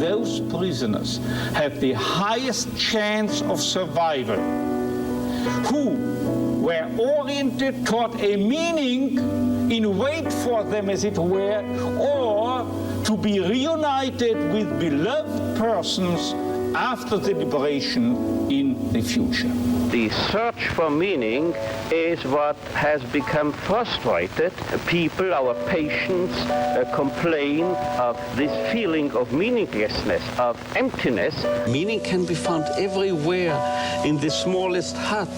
those prisoners had the highest chance of survival, who were oriented toward a meaning in wait for them, as it were, or to be reunited with beloved persons after the liberation in the future. The search for meaning is what has become frustrated. People, our patients, complain of this feeling of meaninglessness, of emptiness. Meaning can be found everywhere, in the smallest hut.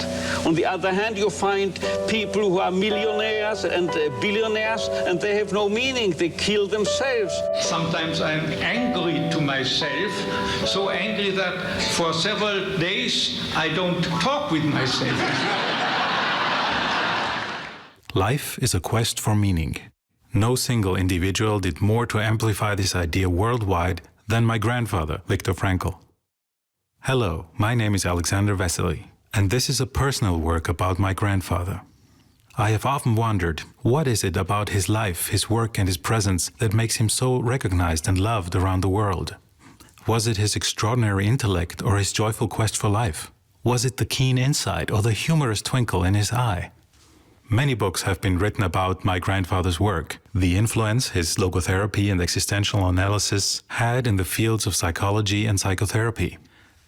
On the other hand, you find people who are millionaires and billionaires, and they have no meaning. They kill themselves. Sometimes I'm angry to myself, so angry that for several days I don't talk with myself. Life is a quest for meaning. No single individual did more to amplify this idea worldwide than my grandfather, Viktor Frankl. Hello, my name is Alexander Vesely, and this is a personal work about my grandfather. I have often wondered, what is it about his life, his work and his presence that makes him so recognized and loved around the world? Was it his extraordinary intellect or his joyful quest for life? Was it the keen insight or the humorous twinkle in his eye? Many books have been written about my grandfather's work, the influence his logotherapy and existential analysis had in the fields of psychology and psychotherapy,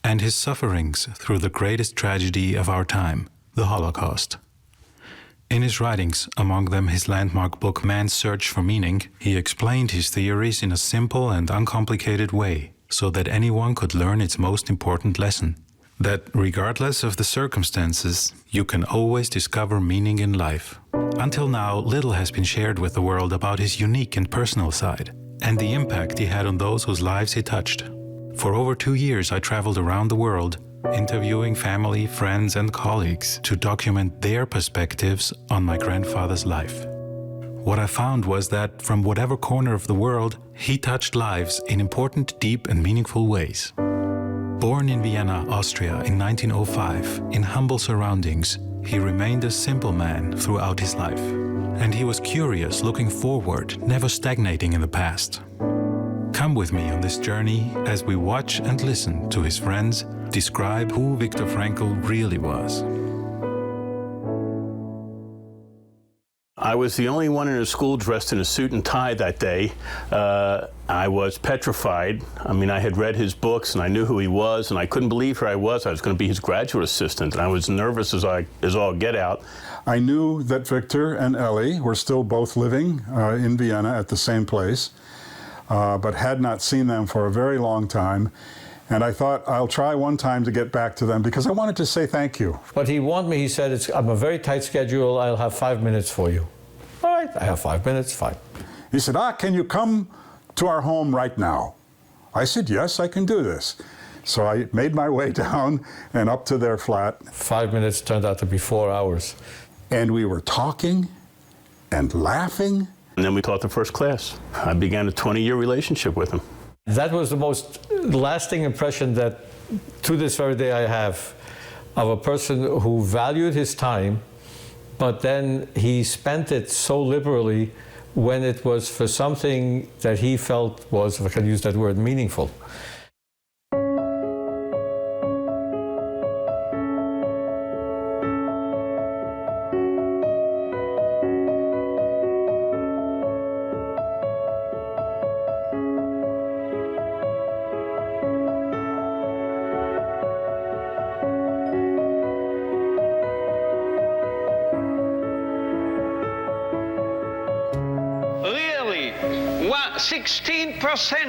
and his sufferings through the greatest tragedy of our time, the Holocaust. In his writings, among them his landmark book Man's Search for Meaning, he explained his theories in a simple and uncomplicated way, so that anyone could learn its most important lesson. That regardless of the circumstances, you can always discover meaning in life. Until now, little has been shared with the world about his unique and personal side, and the impact he had on those whose lives he touched. For over 2 years, I traveled around the world, interviewing family, friends, and colleagues to document their perspectives on my grandfather's life. What I found was that from whatever corner of the world, he touched lives in important, deep, and meaningful ways. Born in Vienna, Austria in 1905, in humble surroundings, he remained a simple man throughout his life. And he was curious, looking forward, never stagnating in the past. Come with me on this journey as we watch and listen to his friends describe who Viktor Frankl really was. I was the only one in the school dressed in a suit and tie that day. I was petrified. I mean, I had read his books and I knew who he was, and I couldn't believe who I was. I was going to be his graduate assistant, and I was nervous as all get out. I knew that Viktor and Ellie were still both living in Vienna at the same place, but had not seen them for a very long time. And I thought, I'll try one time to get back to them because I wanted to say thank you. But he warned me, he said, I'm a very tight schedule, I'll have 5 minutes for you. All right, I have 5 minutes, fine. He said, can you come to our home right now? I said, yes, I can do this. So I made my way down and up to their flat. 5 minutes turned out to be 4 hours. And we were talking and laughing. And then we taught the first class. I began a 20-year relationship with him. That was the most lasting impression that, to this very day, I have of a person who valued his time, but then he spent it so liberally when it was for something that he felt was, if I can use that word, meaningful. Really,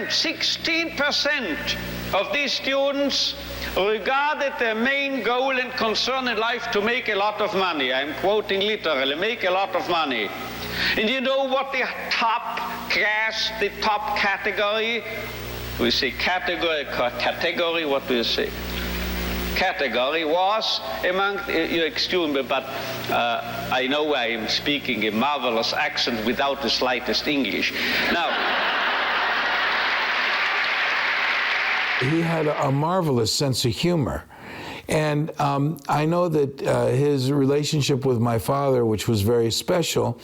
16% of these students regarded their main goal and concern in life to make a lot of money. I'm quoting literally, make a lot of money. And you know what the top class, the top category, we say category, what do you say? Category was among, you excuse me, but I know I am speaking a marvelous accent without the slightest English. Now, he had a marvelous sense of humor. And I know that his relationship with my father, which was very special,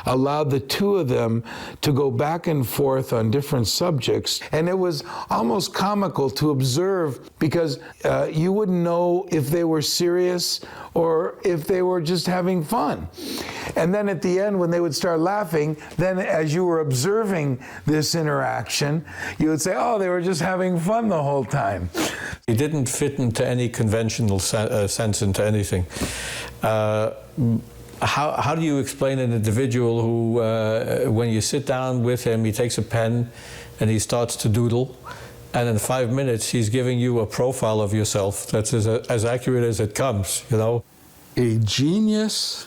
allowed the two of them to go back and forth on different subjects. And it was almost comical to observe, because you wouldn't know if they were serious or if they were just having fun. And then at the end, when they would start laughing, then as you were observing this interaction, you would say, oh, they were just having fun the whole time. He didn't fit into any conventional sense into anything. How do you explain an individual who, when you sit down with him, he takes a pen and he starts to doodle, and in 5 minutes he's giving you a profile of yourself that's as accurate as it comes, you know? A genius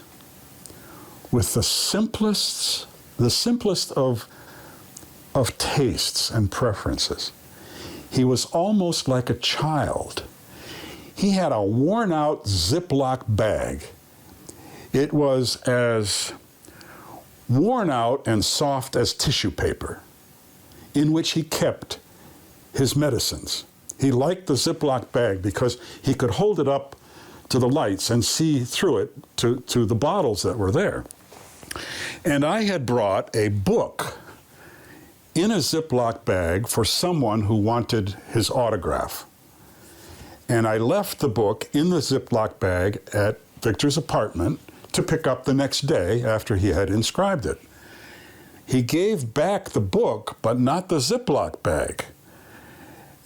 with the simplest of tastes and preferences. He was almost like a child. He had a worn-out Ziploc bag. It was as worn out and soft as tissue paper, in which he kept his medicines. He liked the Ziploc bag because he could hold it up to the lights and see through it to the bottles that were there. And I had brought a book in a Ziploc bag for someone who wanted his autograph. And I left the book in the Ziploc bag at Viktor's apartment to pick up the next day after he had inscribed it. He gave back the book, but not the Ziploc bag.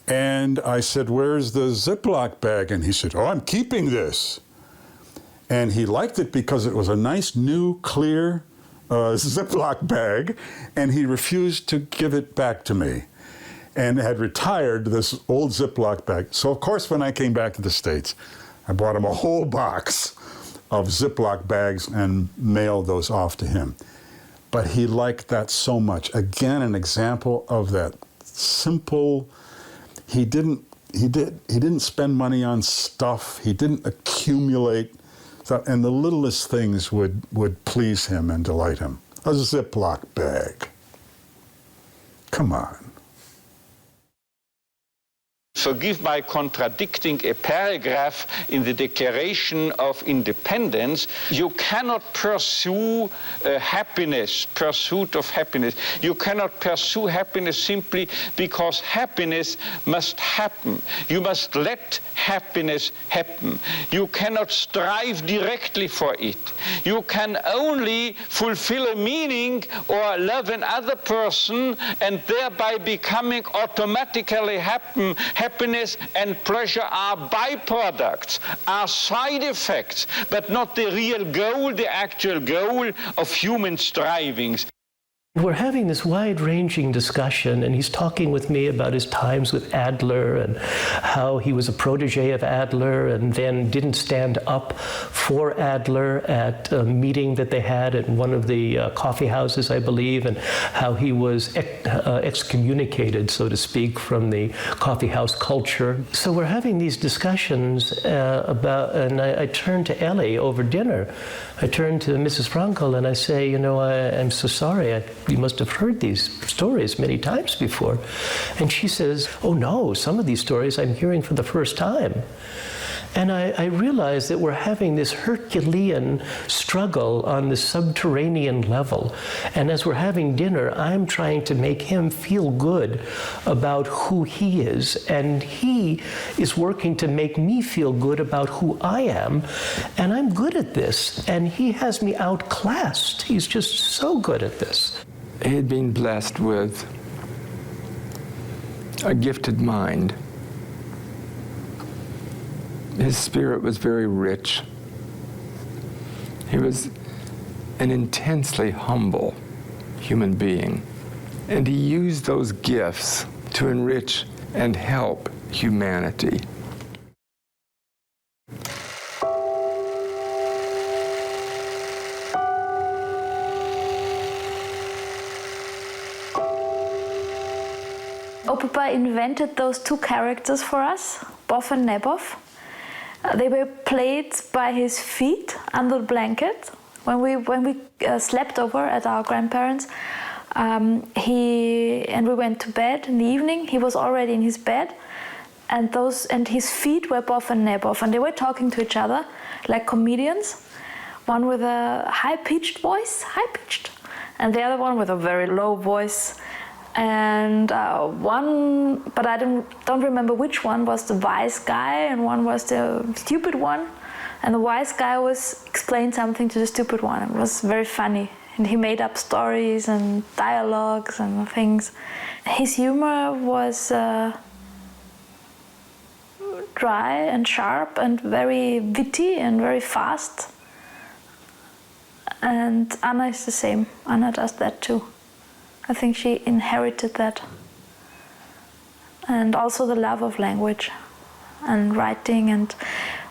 And I said, where's the Ziploc bag? And he said, oh, I'm keeping this. And he liked it because it was a nice, new, clear Ziploc bag, and he refused to give it back to me, and had retired this old Ziploc bag. So, of course, when I came back to the States, I bought him a whole box of Ziploc bags and mailed those off to him. But he liked that so much. Again, an example of that simple. He didn't spend money on stuff. He didn't accumulate stuff, and the littlest things would please him and delight him. A Ziploc bag. Come on. Forgive my contradicting a paragraph in the Declaration of Independence. You cannot pursue pursuit of happiness. You cannot pursue happiness simply because happiness must happen. You must let happiness happen. You cannot strive directly for it. You can only fulfill a meaning or love another person and thereby becoming automatically happy. Happiness and pleasure are byproducts, are side effects, but not the real goal, the actual goal of human strivings. We're having this wide-ranging discussion, and he's talking with me about his times with Adler and how he was a protege of Adler and then didn't stand up for Adler at a meeting that they had at one of the coffee houses, I believe, and how he was excommunicated, so to speak, from the coffee house culture. So we're having these discussions about, and I turned to Ellie over dinner. I turned to Mrs. Frankel and I say, you know, I'm so sorry. You must have heard these stories many times before. And she says, oh no, some of these stories I'm hearing for the first time. And I realized that we're having this Herculean struggle on the subterranean level. And as we're having dinner, I'm trying to make him feel good about who he is. And he is working to make me feel good about who I am. And I'm good at this. And he has me outclassed. He's just so good at this. He had been blessed with a gifted mind. His spirit was very rich. He was an intensely humble human being. And he used those gifts to enrich and help humanity. Papa invented those two characters for us, Boff and Nabov. They were played by his feet under the blanket when we slept over at our grandparents. And we went to bed in the evening. He was already in his bed, and his feet were Boff and Neboff, and they were talking to each other like comedians. One with a high-pitched voice, and the other one with a very low voice. And one, but I don't remember which one was the wise guy and one was the stupid one. And the wise guy always explained something to the stupid one. It was very funny. And he made up stories and dialogues and things. His humor was dry and sharp and very witty and very fast. And Anna is the same. Anna does that too. I think she inherited that. And also the love of language and writing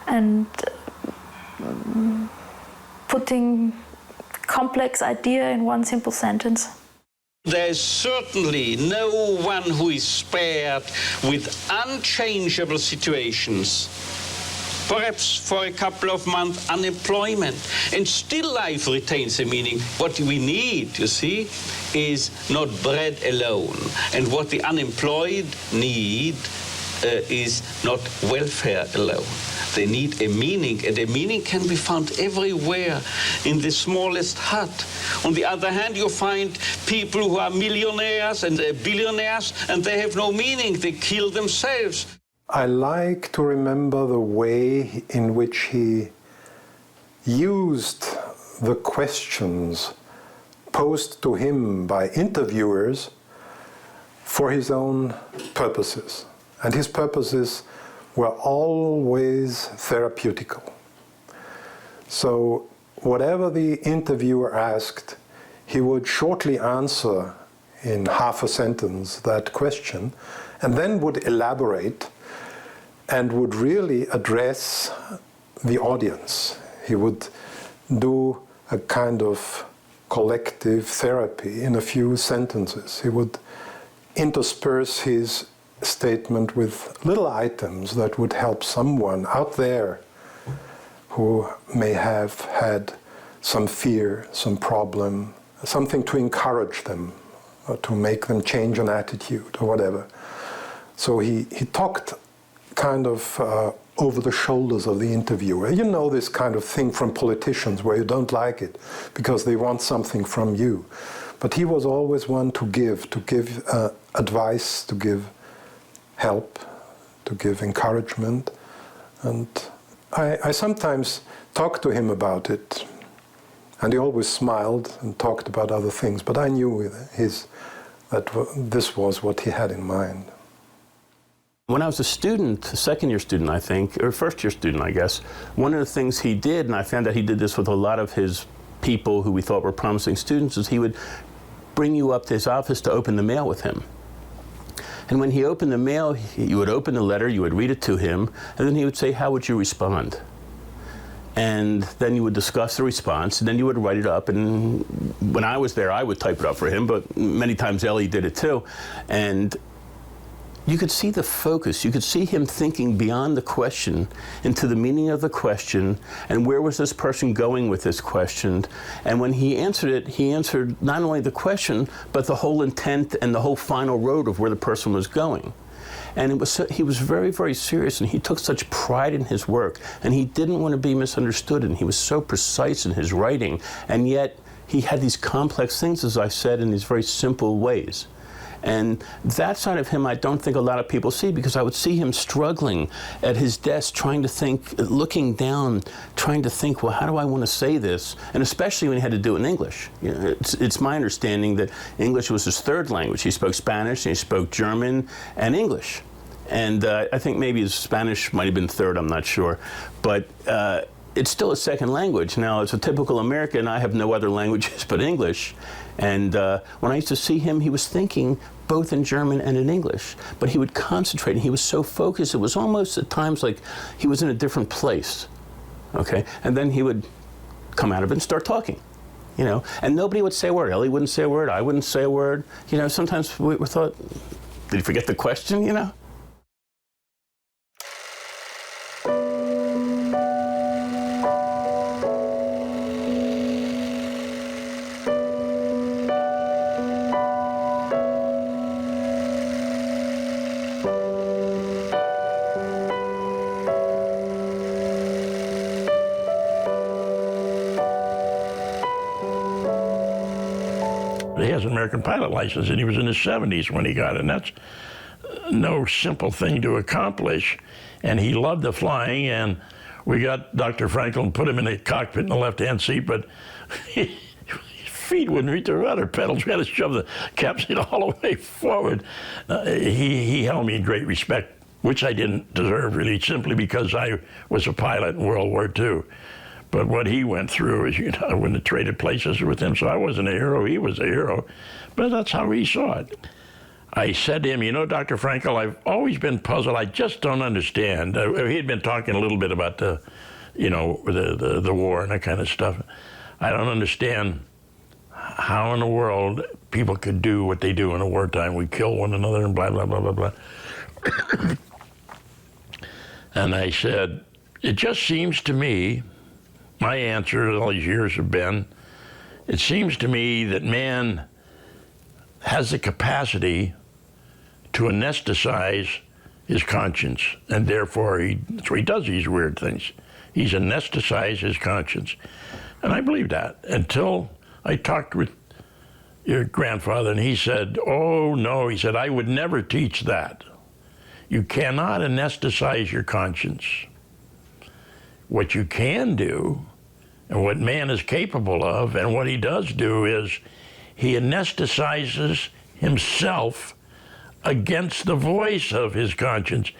and putting complex idea in one simple sentence. There's certainly no one who is spared with unchangeable situations. Perhaps for a couple of months unemployment, and still life retains a meaning. What we need, you see, is not bread alone. And what the unemployed need is not welfare alone. They need a meaning, and a meaning can be found everywhere in the smallest hut. On the other hand, you find people who are millionaires and billionaires, and they have no meaning. They kill themselves. I like to remember the way in which he used the questions posed to him by interviewers for his own purposes. And his purposes were always therapeutical. So whatever the interviewer asked, he would shortly answer in half a sentence that question, and then would elaborate and would really address the audience. He would do a kind of collective therapy in a few sentences. He would intersperse his statement with little items that would help someone out there who may have had some fear, some problem, something to encourage them, or to make them change an attitude or whatever. So he talked kind of over the shoulders of the interviewer. You know this kind of thing from politicians where you don't like it because they want something from you. But he was always one to give advice, to give help, to give encouragement. And I sometimes talked to him about it, and he always smiled and talked about other things, but I knew that this was what he had in mind. When I was a student, a second-year student, I think, or first-year student, I guess, one of the things he did, and I found out he did this with a lot of his people who we thought were promising students, is he would bring you up to his office to open the mail with him. And when he opened the mail, you would open the letter, you would read it to him, and then he would say, "How would you respond?" And then you would discuss the response, and then you would write it up. And when I was there, I would type it up for him, but many times Ellie did it too. And you could see the focus. You could see him thinking beyond the question into the meaning of the question and where was this person going with this question. And when he answered it, he answered not only the question, but the whole intent and the whole final road of where the person was going. And he was very, very serious, and he took such pride in his work, and he didn't want to be misunderstood, and he was so precise in his writing, and yet he had these complex things, as I said, in these very simple ways. And that side of him I don't think a lot of people see, because I would see him struggling at his desk, trying to think, looking down, trying to think, well, how do I want to say this? And especially when he had to do it in English. You know, it's my understanding that English was his third language. He spoke Spanish, and he spoke German and English. And I think maybe his Spanish might have been third, I'm not sure. But it's still a second language. Now, as a typical American, I have no other languages but English. And when I used to see him, he was thinking both in German and in English. But he would concentrate, and he was so focused, it was almost at times like he was in a different place. Okay? And then he would come out of it and start talking. You know, and nobody would say a word. Ellie wouldn't say a word. I wouldn't say a word. You know, sometimes we thought, did he forget the question, you know? He has an American pilot license, and he was in his 70s when he got it, and that's no simple thing to accomplish. And he loved the flying, and we got Dr. Frankel and put him in the cockpit in the left-hand seat, but his feet wouldn't reach the rudder pedals. We had to shove the capsule all the way forward. He held me in great respect, which I didn't deserve, really, simply because I was a pilot in World War II. But what he went through is, I wouldn't have traded places with him, so I wasn't a hero, he was a hero. But that's how he saw it. I said to him, Dr. Frankel, I've always been puzzled. I just don't understand. He had been talking a little bit about the war and that kind of stuff. I don't understand how in the world people could do what they do in a wartime. We kill one another and blah, blah, blah, blah, blah. And I said, it just seems to me, my answer all these years have been, it seems to me that man has the capacity to anesthetize his conscience, and therefore that's why he does these weird things. He's anesthetized his conscience. And I believe that until I talked with your grandfather, and he said, oh no, he said, I would never teach that. You cannot anesthetize your conscience. What you can do, and what man is capable of, and what he does do, is he anesthetizes himself against the voice of his conscience,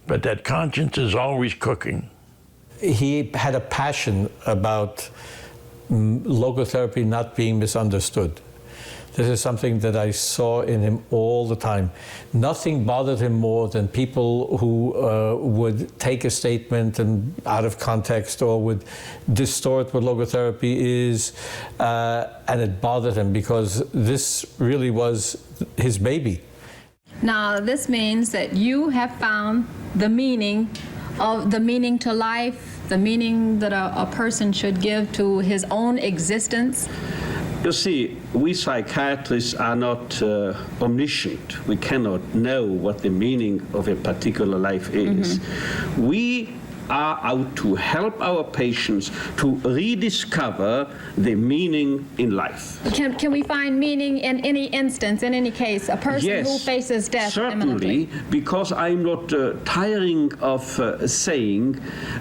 but that conscience is always cooking. He had a passion about logotherapy not being misunderstood. This is something that I saw in him all the time. Nothing bothered him more than people who would take a statement and out of context, or would distort what logotherapy is, and it bothered him because this really was his baby. Now, this means that you have found the meaning to life, the meaning that a person should give to his own existence. You see, we psychiatrists are not omniscient. We cannot know what the meaning of a particular life is. We are out to help our patients to rediscover the meaning in life. Can we find meaning in any instance, in any case, a person who faces death certainly, imminently? because I'm not tiring of saying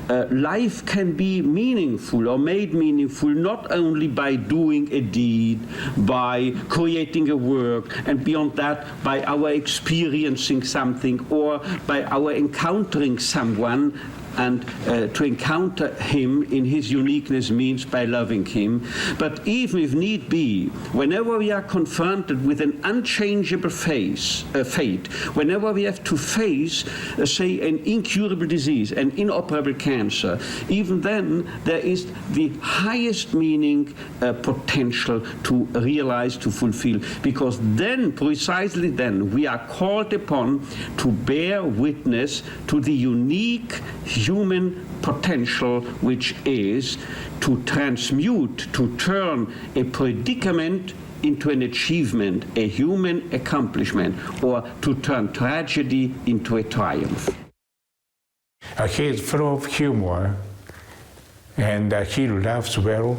life can be meaningful or made meaningful not only by doing a deed, by creating a work, and beyond that, by our experiencing something or by our encountering someone. And to encounter him in his uniqueness means by loving him. But even if need be, whenever we are confronted with an unchangeable fate, whenever we have to face, say, an incurable disease, an inoperable cancer, even then there is the highest meaning potential to realize, to fulfill. Because then, precisely then, we are called upon to bear witness to the unique human potential, which is to transmute, to turn a predicament into an achievement, a human accomplishment, or to turn tragedy into a triumph. He is full of humor, and he laughs well,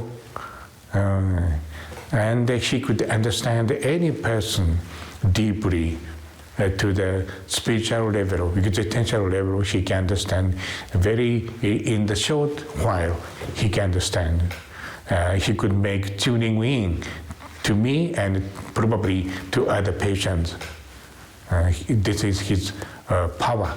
and he could understand any person deeply. To the spiritual level, existential level, he can understand in the short while, he can understand. He could make tuning in to me and probably to other patients. This is his power,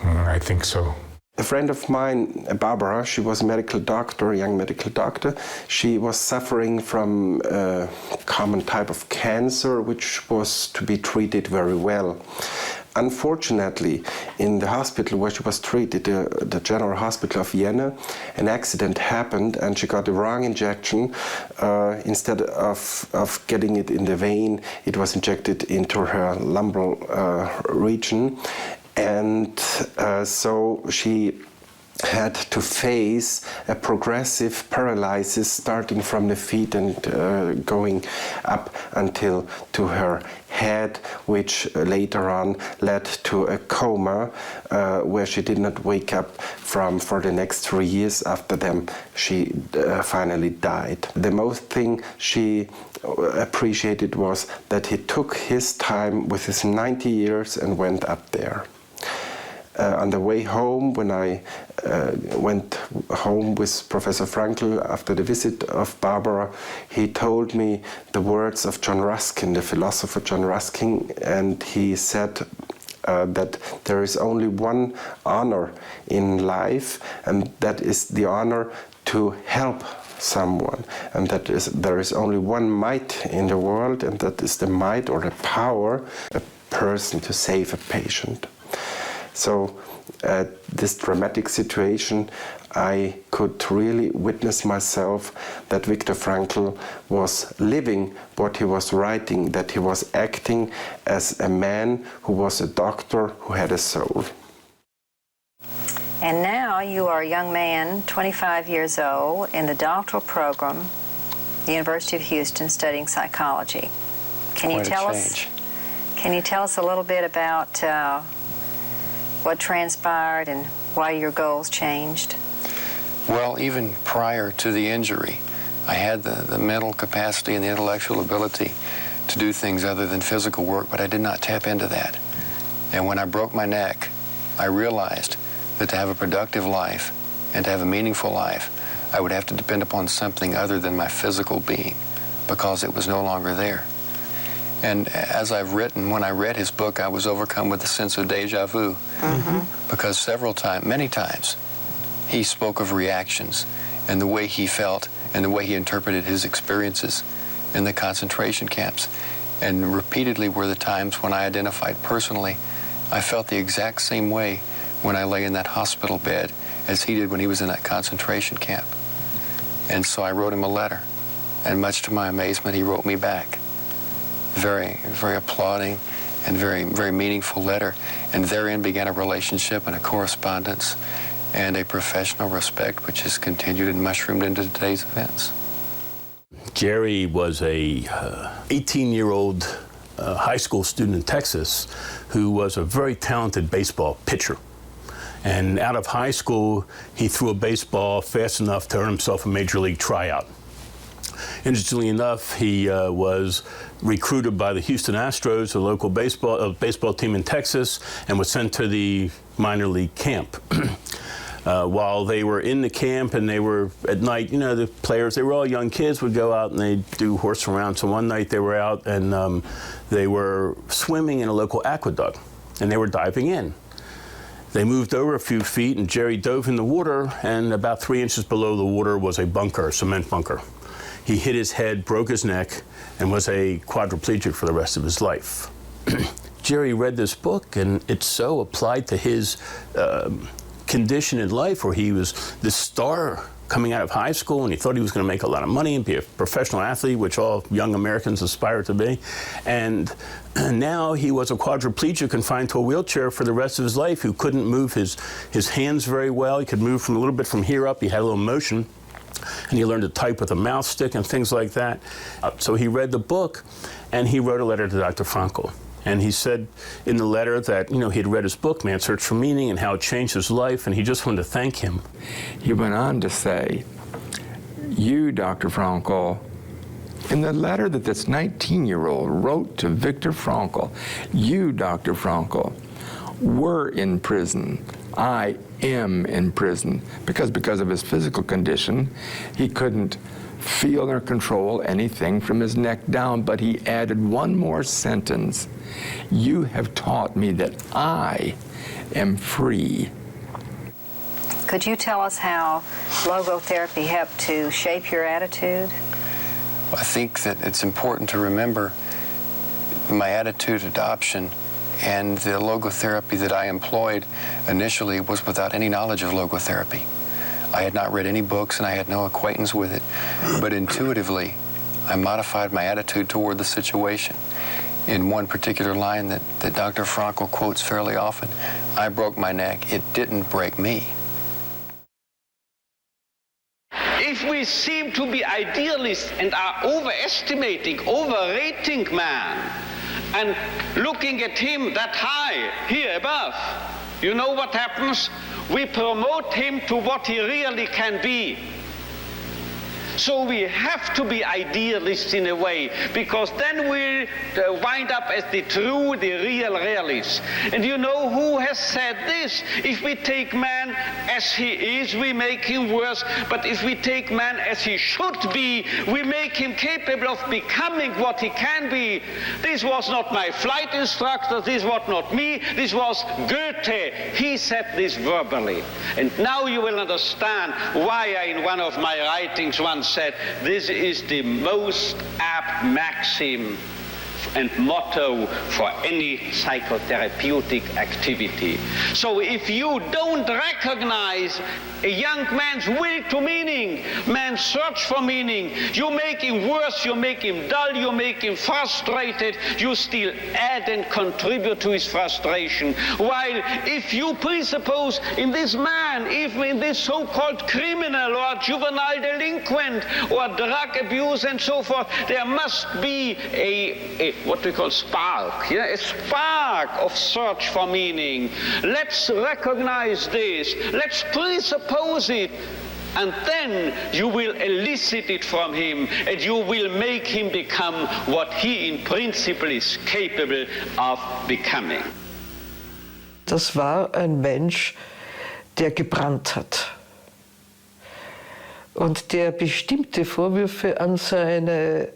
I think so. A friend of mine, Barbara, she was a medical doctor, a young medical doctor. She was suffering from a common type of cancer, which was to be treated very well. Unfortunately, in the hospital where she was treated, the General Hospital of Vienna, an accident happened and she got the wrong injection. Instead of getting it in the vein, it was injected into her lumbar region. And so she had to face a progressive paralysis starting from the feet and going up until to her head, which later on led to a coma where she did not wake up from for the next 3 years. After them, she finally died. The most thing she appreciated was that he took his time with his 90 years and went up there. On the way home, when I went home with Professor Frankl after the visit of Barbara, he told me the words of John Ruskin, the philosopher John Ruskin, and he said that there is only one honor in life, and that is the honor to help someone, and that is there is only one might in the world, and that is the might or the power a person to save a patient. So at this dramatic situation, I could really witness myself that Viktor Frankl was living what he was writing, that he was acting as a man who was a doctor who had a soul. And now you are a young man, 25 years old, in the doctoral program, the University of Houston, studying psychology. Can you tell us a little bit about what transpired and why your goals changed? Well, even prior to the injury, I had the mental capacity and the intellectual ability to do things other than physical work, but I did not tap into that. And when I broke my neck, I realized that to have a productive life and to have a meaningful life, I would have to depend upon something other than my physical being, because it was no longer there. And as I've written, when I read his book, I was overcome with a sense of deja vu. Because many times, he spoke of reactions and the way he felt and the way he interpreted his experiences in the concentration camps. And repeatedly were the times when I identified personally, I felt the exact same way when I lay in that hospital bed as he did when he was in that concentration camp. And so I wrote him a letter, and much to my amazement, he wrote me back. Very, very applauding and very, very meaningful letter. And therein began a relationship and a correspondence and a professional respect, which has continued and mushroomed into today's events. Jerry was a 18-year-old high school student in Texas who was a very talented baseball pitcher. And out of high school, he threw a baseball fast enough to earn himself a major league tryout. Interestingly enough, he was recruited by the Houston Astros, a local baseball team in Texas, and was sent to the minor league camp. While they were in the camp and they were at night, you know, the players, they were all young kids, would go out and they'd do horse around. So one night they were out and they were swimming in a local aqueduct and they were diving in. They moved over a few feet and Jerry dove in the water, and about 3 inches below the water was a bunker, a cement bunker. He hit his head, broke his neck, and was a quadriplegic for the rest of his life. Jerry read this book, and it so applied to his condition in life, where he was this star coming out of high school, and he thought he was going to make a lot of money and be a professional athlete, which all young Americans aspire to be. And now he was a quadriplegic confined to a wheelchair for the rest of his life, who couldn't move his hands very well. He could move from a little bit from here up. He had a little motion. And he learned to type with a mouse stick and things like that. So he read the book, and he wrote a letter to Dr. Frankl. And he said in the letter that, you know, he had read his book, Man's Search for Meaning, and how it changed his life, and he just wanted to thank him. He went on to say, you, Dr. Frankl, in the letter that this 19-year-old wrote to Viktor Frankl, you, Dr. Frankl, were in prison. I am in prison, because of his physical condition, he couldn't feel or control anything from his neck down, but he added one more sentence. You have taught me that I am free. Could you tell us how logotherapy helped to shape your attitude? I think that it's important to remember my attitude adoption and the logotherapy that I employed initially was without any knowledge of logotherapy. I had not read any books and I had no acquaintance with it, but intuitively I modified my attitude toward the situation. In one particular line that Dr. Frankl quotes fairly often, I broke my neck, it didn't break me. if we seem to be idealists and are overestimating, overrating man, and looking at him that high, here above, you know what happens? We promote him to what he really can be. So we have to be idealists in a way, because then we'll wind up as the real realists. And you know who has said this? If we take man as he is, we make him worse. But if we take man as he should be, we make him capable of becoming what he can be. This was not my flight instructor, this was not me, this was Goethe. He said this verbally. And now you will understand why I, in one of my writings, once said, this is the most apt maxim and motto for any psychotherapeutic activity. So if you don't recognize a young man's will to meaning, man's search for meaning, you make him worse, you make him dull, you make him frustrated, you still add and contribute to his frustration. While if you presuppose in this man, even in this so-called criminal or juvenile delinquent or drug abuse and so forth, there must be a what we call spark, a spark of search for meaning. Let's recognize this, let's presuppose it, and then you will elicit it from him, and you will make him become what he in principle is capable of becoming. Das war ein Mensch, der gebrannt hat. Und der bestimmte Vorwürfe an seine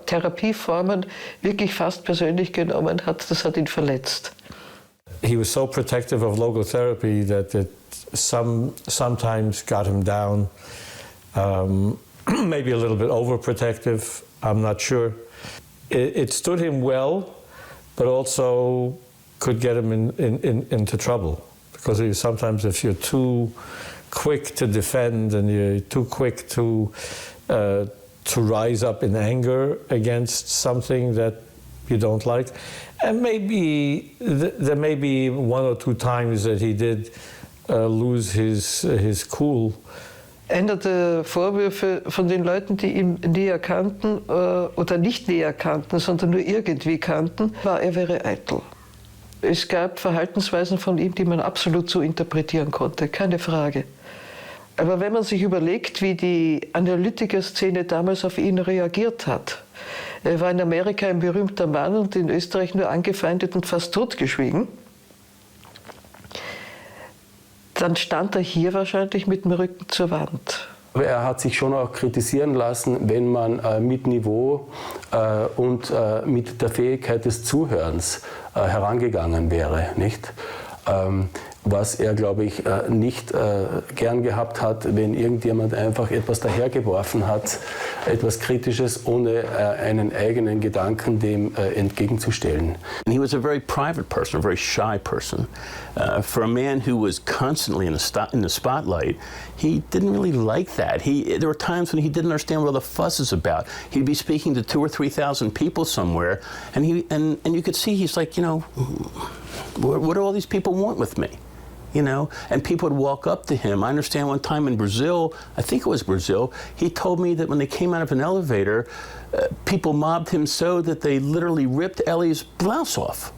Therapieformen wirklich fast persönlich genommen hat, das hat ihn verletzt. He was so protective of logotherapy that it sometimes got him down, maybe a little bit overprotective, I'm not sure. It stood him well, but also could get him into trouble, because sometimes if you're too quick to defend and you're too quick to rise up in anger against something that you don't like. And maybe there may be one or two times that he did lose his cool. Einer der Vorwürfe von den Leuten, die ihn näher kannten oder nicht näher kannten, sondern nur irgendwie kannten, war, er wäre eitel. Es gab Verhaltensweisen von ihm, die man absolut so interpretieren konnte, keine Frage. Aber wenn man sich überlegt, wie die Analytikerszene damals auf ihn reagiert hat, er war in Amerika ein berühmter Mann und in Österreich nur angefeindet und fast totgeschwiegen, dann stand er hier wahrscheinlich mit dem Rücken zur Wand. Aber er hat sich schon auch kritisieren lassen, wenn man mit Niveau und mit der Fähigkeit des Zuhörens herangegangen wäre, nicht? Was er, glaube ich, nicht gern gehabt hat, wenn irgendjemand einfach etwas dahergeworfen hat, etwas Kritisches, ohne einen eigenen Gedanken dem entgegenzustellen. And he was a very private person, a very shy person. For a man who was constantly in the spotlight, he didn't really like that. There were times when he didn't understand what all the fuss is about. He'd be speaking to 2,000 or 3,000 people somewhere, and you could see he's like, what do all these people want with me? And people would walk up to him. I understand one time in Brazil, I think it was Brazil, he told me that when they came out of an elevator, people mobbed him so that they literally ripped Ellie's blouse off.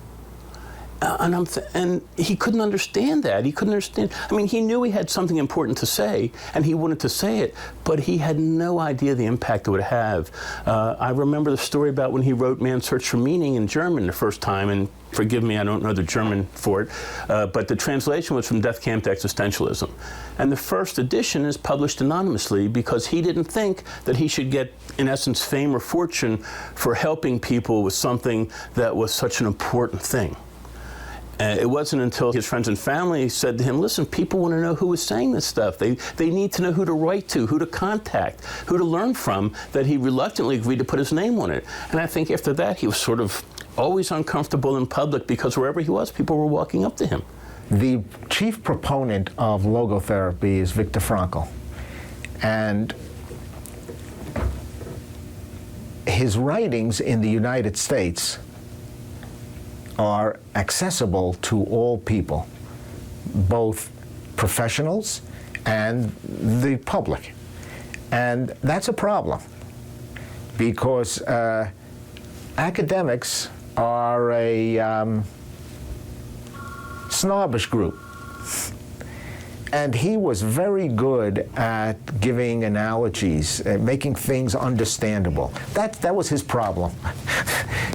And he couldn't understand that. He couldn't understand. I mean, he knew he had something important to say, and he wanted to say it, but he had no idea the impact it would have. I remember the story about when he wrote Man's Search for Meaning in German the first time, and forgive me, I don't know the German for it, but the translation was From Death Camp to Existentialism. And the first edition is published anonymously because he didn't think that he should get, in essence, fame or fortune for helping people with something that was such an important thing. It wasn't until his friends and family said to him, listen, people want to know who was saying this stuff. They need to know who to write to, who to contact, who to learn from, that he reluctantly agreed to put his name on it. And I think after that, he was sort of always uncomfortable in public because wherever he was, people were walking up to him. The chief proponent of logotherapy is Viktor Frankl. And his writings in the United States are accessible to all people, both professionals and the public. And that's a problem because academics are a snobbish group. And he was very good at giving analogies, making things understandable. That was his problem.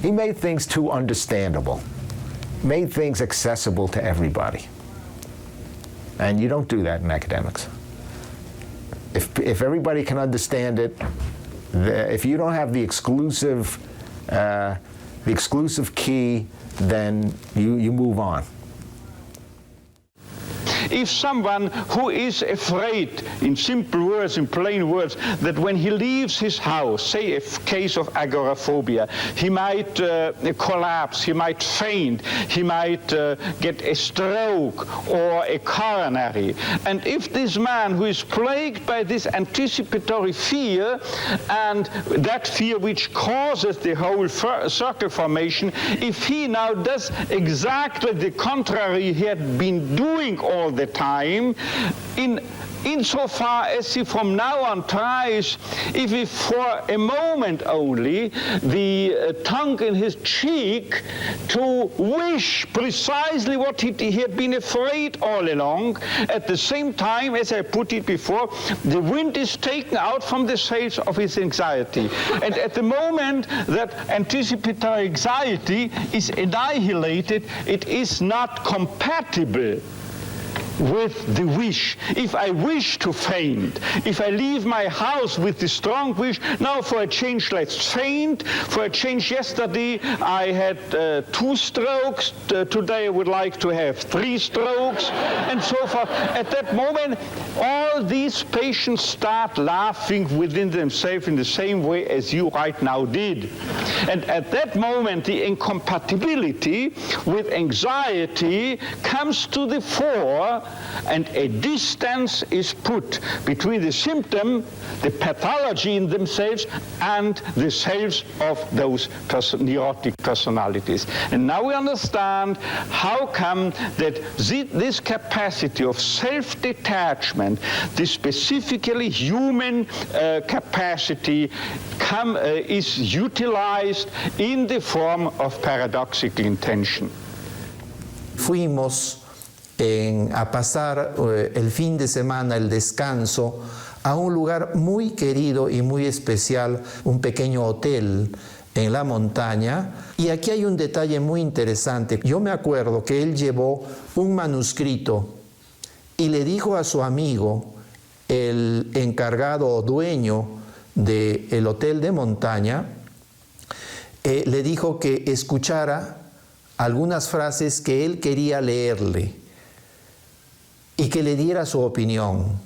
He made things too understandable, made things accessible to everybody. And you don't do that in academics. If everybody can understand it, if you don't have the exclusive key, then you move on. If someone who is afraid, in simple words, in plain words, that when he leaves his house, say a case of agoraphobia, he might collapse, he might faint, he might get a stroke or a coronary. And if this man who is plagued by this anticipatory fear, and that fear which causes the whole circle formation, if he now does exactly the contrary he had been doing all the time, insofar as he from now on tries, if he for a moment only, the tongue in his cheek, to wish precisely what he had been afraid all along, at the same time, as I put it before, the wind is taken out from the sails of his anxiety. And at the moment that anticipatory anxiety is annihilated, it is not compatible with the wish. If I wish to faint, if I leave my house with the strong wish, now for a change let's faint, for a change yesterday I had 2 strokes, today I would like to have 3 strokes, and so forth. At that moment, all these patients start laughing within themselves in the same way as you right now did. And at that moment, the incompatibility with anxiety comes to the fore, and a distance is put between the symptom, the pathology in themselves, and the selves of those neurotic personalities. And now we understand how come that this capacity of self-detachment, this specifically human capacity, is utilized in the form of paradoxical intention. Fuimos a pasar el fin de semana, el descanso, a un lugar muy querido y muy especial, un pequeño hotel en la montaña. Y aquí hay un detalle muy interesante. Yo me acuerdo que él llevó un manuscrito y le dijo a su amigo, el encargado o dueño del hotel de montaña, le dijo que escuchara algunas frases que él quería leerle y que le diera su opinión.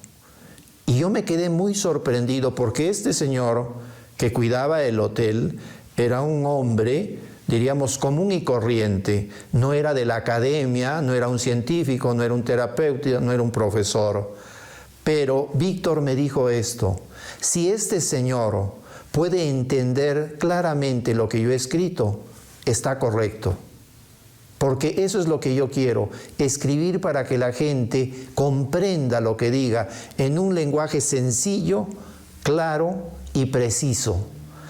Y yo me quedé muy sorprendido porque este señor que cuidaba el hotel era un hombre, diríamos, común y corriente. No era de la academia, no era un científico, no era un terapeuta, no era un profesor. Pero Víctor me dijo esto: si este señor puede entender claramente lo que yo he escrito, está correcto. Porque eso es lo que yo quiero, escribir para que la gente comprenda lo que diga en un lenguaje sencillo, claro y preciso.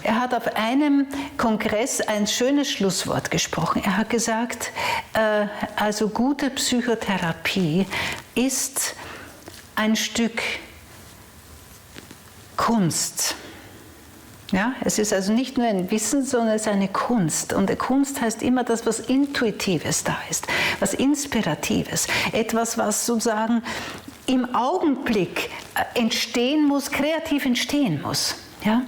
Hat auf einem Kongress ein schönes Schlusswort gesprochen. Hat gesagt, also gute Psychotherapie ist ein Stück Kunst. Ja, es ist also nicht nur ein Wissen, sondern es ist eine Kunst. Und Kunst heißt immer das, was Intuitives da ist, was Inspiratives. Etwas, was sozusagen im Augenblick entstehen muss, kreativ entstehen muss. Ja?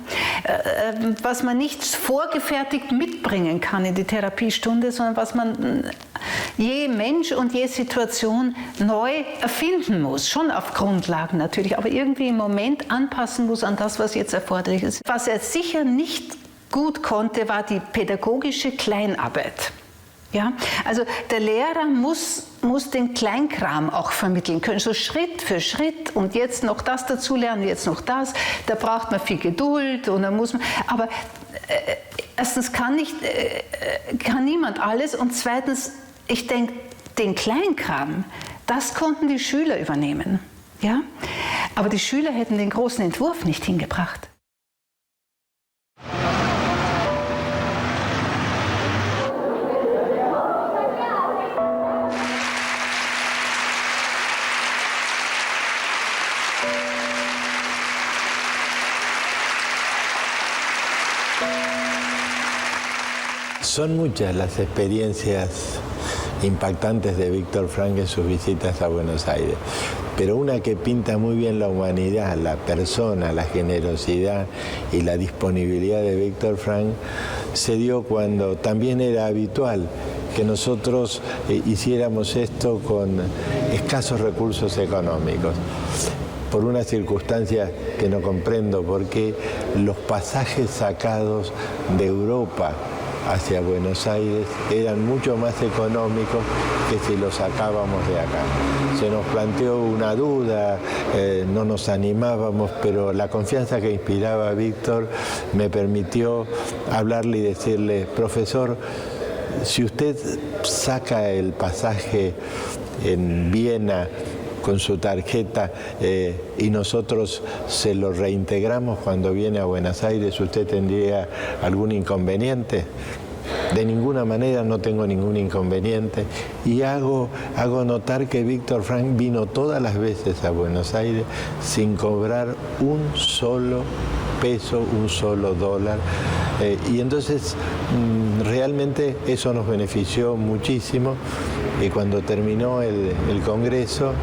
Was man nicht vorgefertigt mitbringen kann in die Therapiestunde, sondern was man je Mensch und je Situation neu erfinden muss. Schon auf Grundlagen natürlich, aber irgendwie im Moment anpassen muss an das, was jetzt erforderlich ist. Was er sicher nicht gut konnte, war die pädagogische Kleinarbeit. Ja, also der Lehrer muss den Kleinkram auch vermitteln können, so Schritt für Schritt und jetzt noch das dazulernen, jetzt noch das. Da braucht man viel Geduld und dann muss man. Aber erstens kann niemand alles und zweitens, ich denke, den Kleinkram, das konnten die Schüler übernehmen. Ja? Aber die Schüler hätten den großen Entwurf nicht hingebracht. Son muchas las experiencias impactantes de Viktor Frank en sus visitas a Buenos Aires, pero una que pinta muy bien la humanidad, la persona, la generosidad y la disponibilidad de Viktor Frank se dio cuando también era habitual que nosotros hiciéramos esto con escasos recursos económicos. Por una circunstancia que no comprendo, porque los pasajes sacados de Europa hacia Buenos Aires eran mucho más económicos que si los sacábamos de acá. Se nos planteó una duda, no nos animábamos, pero la confianza que inspiraba a Viktor me permitió hablarle y decirle: profesor, si usted saca el pasaje en Viena con su tarjeta y nosotros se lo reintegramos cuando viene a Buenos Aires, ¿usted tendría algún inconveniente? De ninguna manera, no tengo ningún inconveniente. Y hago notar que Viktor Frank vino todas las veces a Buenos Aires sin cobrar un solo peso, un solo dólar. Y entonces realmente eso nos benefició muchísimo. Y cuando terminó el Congreso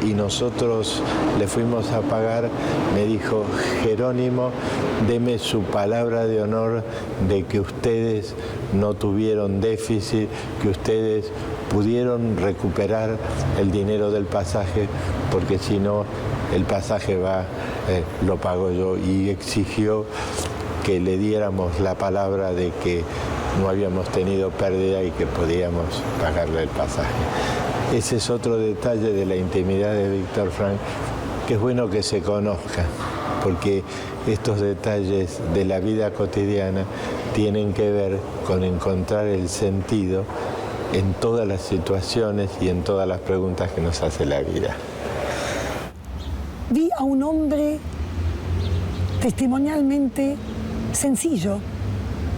y nosotros le fuimos a pagar, me dijo: Jerónimo, deme su palabra de honor de que ustedes no tuvieron déficit, que ustedes pudieron recuperar el dinero del pasaje, porque si no, el pasaje lo pago yo. Y exigió que le diéramos la palabra de que no habíamos tenido pérdida y que podíamos pagarle el pasaje. Ese es otro detalle de la intimidad de Viktor Frank, que es bueno que se conozca, porque estos detalles de la vida cotidiana tienen que ver con encontrar el sentido en todas las situaciones y en todas las preguntas que nos hace la vida. Vi a un hombre testimonialmente sencillo.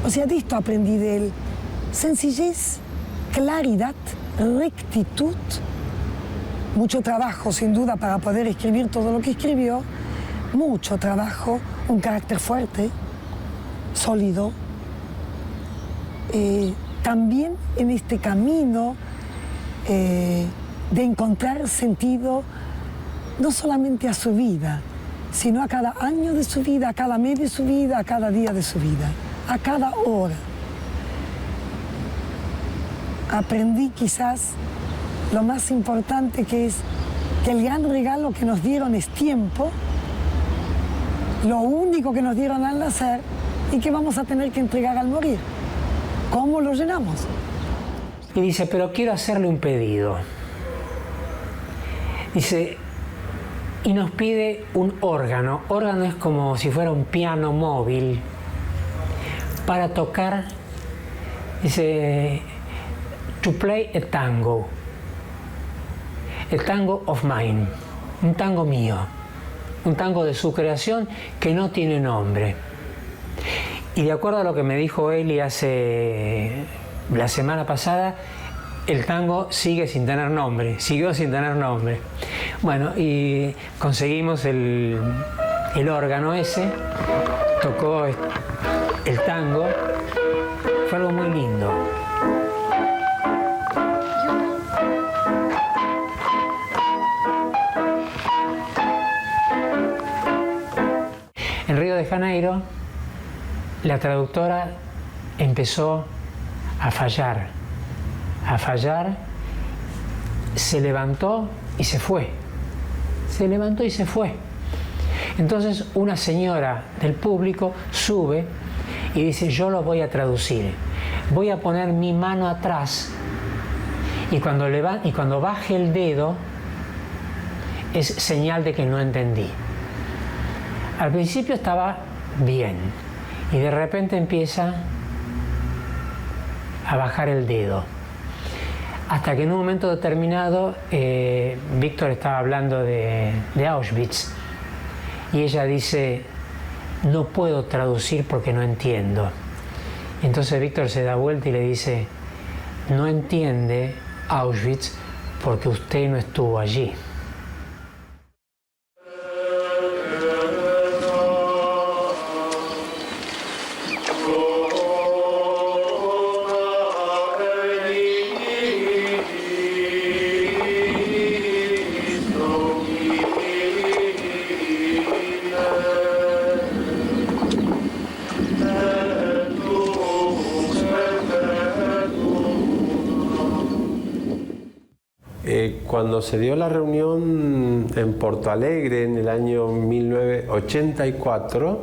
O sea, de esto aprendí de él. Sencillez, claridad, rectitud, mucho trabajo sin duda para poder escribir todo lo que escribió, mucho trabajo, un carácter fuerte, sólido. También en este camino de encontrar sentido no solamente a su vida, sino a cada año de su vida, a cada mes de su vida, a cada día de su vida, a cada hora. Aprendí quizás lo más importante, que es que el gran regalo que nos dieron es tiempo, lo único que nos dieron al nacer y que vamos a tener que entregar al morir. ¿Cómo lo llenamos? Y dice: pero quiero hacerle un pedido. Dice, y nos pide un órgano. Órgano es como si fuera un piano móvil para tocar, dice, to play a tango of mine, un tango mío, un tango de su creación que no tiene nombre. Y de acuerdo a lo que me dijo Eli hace la semana pasada, el tango sigue sin tener nombre, siguió sin tener nombre. Bueno, y conseguimos el órgano ese, tocó el tango, fue algo muy lindo. En Río de Janeiro, la traductora empezó a fallar, se levantó y se fue. Se levantó y se fue. Entonces una señora del público sube y dice: yo lo voy a traducir. Voy a poner mi mano atrás y cuando baje el dedo es señal de que no entendí. Al principio estaba bien y de repente empieza a bajar el dedo. Hasta que en un momento determinado Viktor estaba hablando de Auschwitz y ella dice, no puedo traducir porque no entiendo. Entonces Viktor se da vuelta y le dice, no entiende Auschwitz porque usted no estuvo allí. Cuando se dio la reunión en Porto Alegre en el año 1984,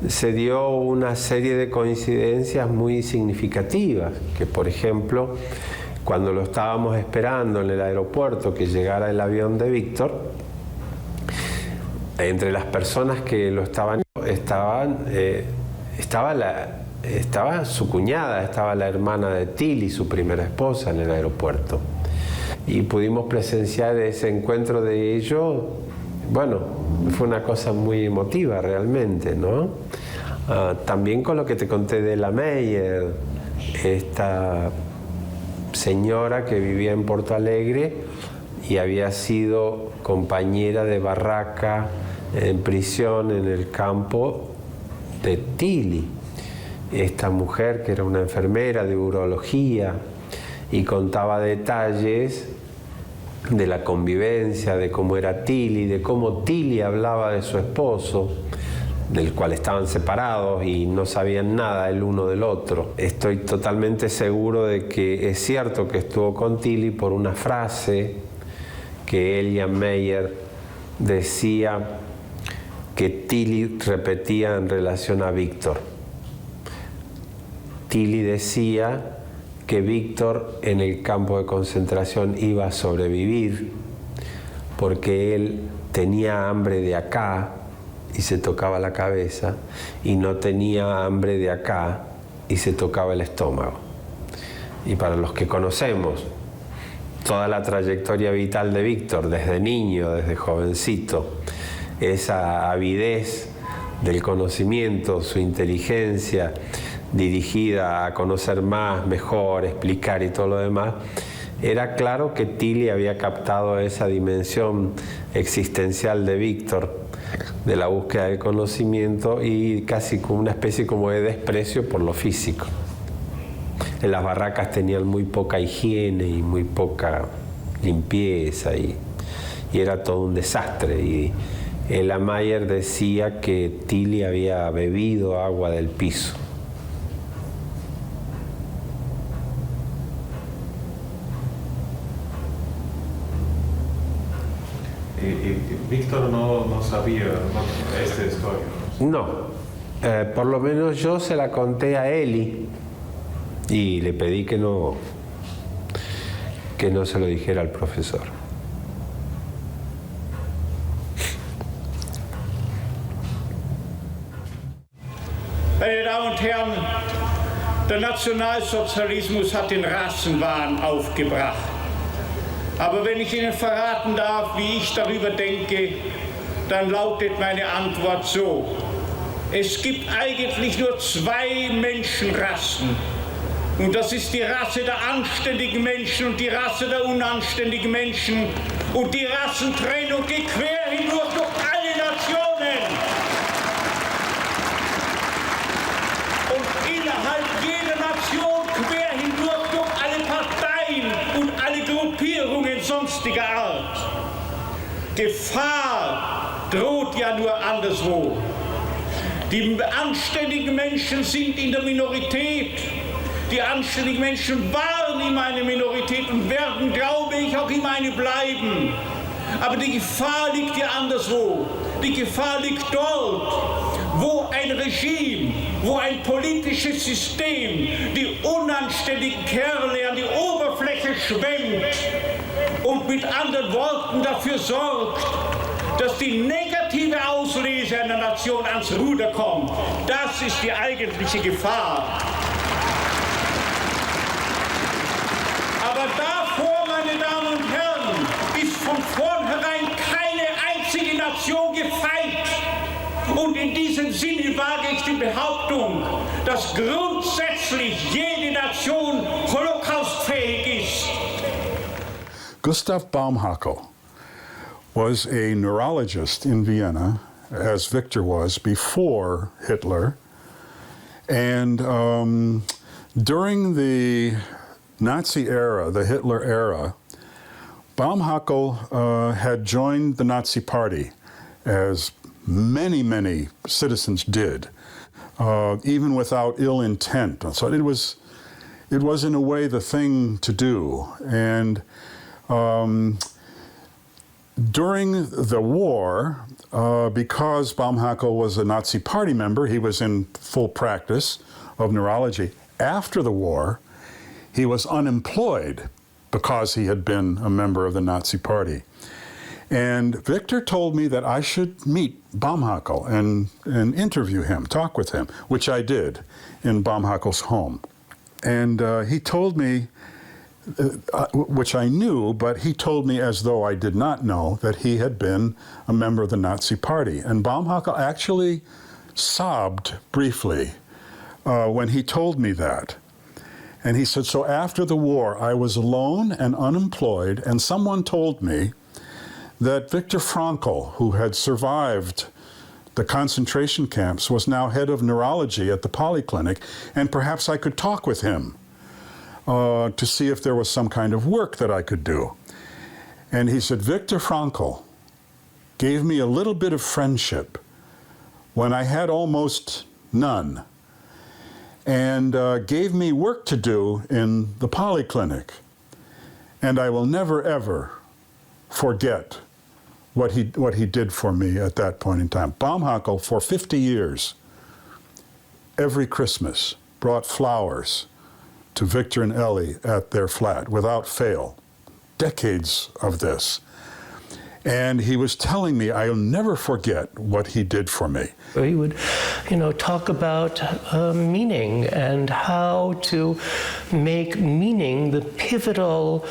se dio una serie de coincidencias muy significativas, que por ejemplo, cuando lo estábamos esperando en el aeropuerto que llegara el avión de Viktor, entre las personas que lo estaban estaba su cuñada, estaba la hermana de Tilly, su primera esposa, en el aeropuerto. Y pudimos presenciar ese encuentro de ellos. Bueno, fue una cosa muy emotiva realmente, ¿no? También con lo que te conté de la Meyer, esta señora que vivía en Porto Alegre y había sido compañera de barraca en prisión en el campo de Tilly. Esta mujer que era una enfermera de urología y contaba detalles de la convivencia, de cómo era Tilly, de cómo Tilly hablaba de su esposo, del cual estaban separados y no sabían nada el uno del otro. Estoy totalmente seguro de que es cierto que estuvo con Tilly por una frase que Elia Meyer decía que Tilly repetía en relación a Viktor. Tilly decía que Viktor en el campo de concentración iba a sobrevivir porque él tenía hambre de acá y se tocaba la cabeza y no tenía hambre de acá y se tocaba el estómago. Y para los que conocemos toda la trayectoria vital de Viktor, desde niño, desde jovencito, esa avidez del conocimiento, su inteligencia dirigida a conocer más, mejor, explicar y todo lo demás, era claro que Tilly había captado esa dimensión existencial de Viktor, de la búsqueda del conocimiento y casi como una especie como de desprecio por lo físico. En las barracas tenían muy poca higiene y muy poca limpieza y era todo un desastre. Y Ella Mayer decía que Tilly había bebido agua del piso. Viktor no sabía esta historia. No, por lo menos yo se la conté a Eli y le pedí que no se lo dijera al profesor. Meine Damen und Herren, der Nationalsozialismus hat den Rassenwahn aufgebracht. Aber wenn ich Ihnen verraten darf, wie ich darüber denke, dann lautet meine Antwort so. Es gibt eigentlich nur zwei Menschenrassen. Und das ist die Rasse der anständigen Menschen und die Rasse der unanständigen Menschen. Und die Rassentrennung geht quer hindurch durch alle Nationen. Und innerhalb jeder Nation quer hindurch durch alle Parteien und alle Gruppierungen sonstiger Art. Gefahr droht ja nur anderswo. Die anständigen Menschen sind in der Minorität. Die anständigen Menschen waren immer eine Minorität und werden, glaube ich, auch immer eine bleiben. Aber die Gefahr liegt ja anderswo. Die Gefahr liegt dort, wo ein Regime, wo ein politisches System die unanständigen Kerle an die Oberfläche schwemmt und mit anderen Worten dafür sorgt, dass die negative Auslese einer Nation ans Ruder kommt. Das ist die eigentliche Gefahr. Aber davor Und in diesem Sinne wage ich die Behauptung, dass grundsätzlich jede Nation holocaustfähig ist. Gustav Baumhackel was a neurologist in Vienna, as Viktor was before Hitler. And during the Nazi era, the Hitler era, Baumhackel had joined the Nazi Party, as many, many citizens did, even without ill intent. So it was in a way the thing to do. And during the war, because Baumhackel was a Nazi Party member, he was in full practice of neurology. After the war, he was unemployed because he had been a member of the Nazi Party. And Viktor told me that I should meet Baumhackel and interview him, talk with him, which I did in Baumhackel's home. And he told me, which I knew, but he told me as though I did not know, that he had been a member of the Nazi Party. And Baumhackel actually sobbed briefly when he told me that. And he said, so after the war, I was alone and unemployed, and someone told me that Viktor Frankl, who had survived the concentration camps, was now head of neurology at the Polyclinic, and perhaps I could talk with him to see if there was some kind of work that I could do. And he said, Viktor Frankl gave me a little bit of friendship when I had almost none, and gave me work to do in the Polyclinic. And I will never, ever forget what he did for me at that point in time. Baumhackel, for 50 years, every Christmas, brought flowers to Viktor and Ellie at their flat without fail. Decades of this. And he was telling me, I'll never forget what he did for me. He would, talk about meaning and how to make meaning the pivotal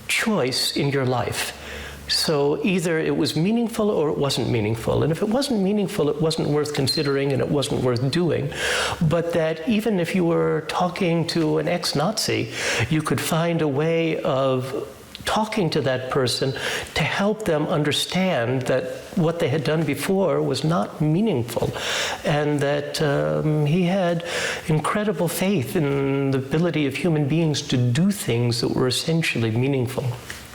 choice in your life. So either it was meaningful or it wasn't meaningful. And if it wasn't meaningful, it wasn't worth considering and it wasn't worth doing. But that even if you were talking to an ex-Nazi, you could find a way of talking to that person to help them understand that what they had done before was not meaningful, and that he had incredible faith in the ability of human beings to do things that were essentially meaningful.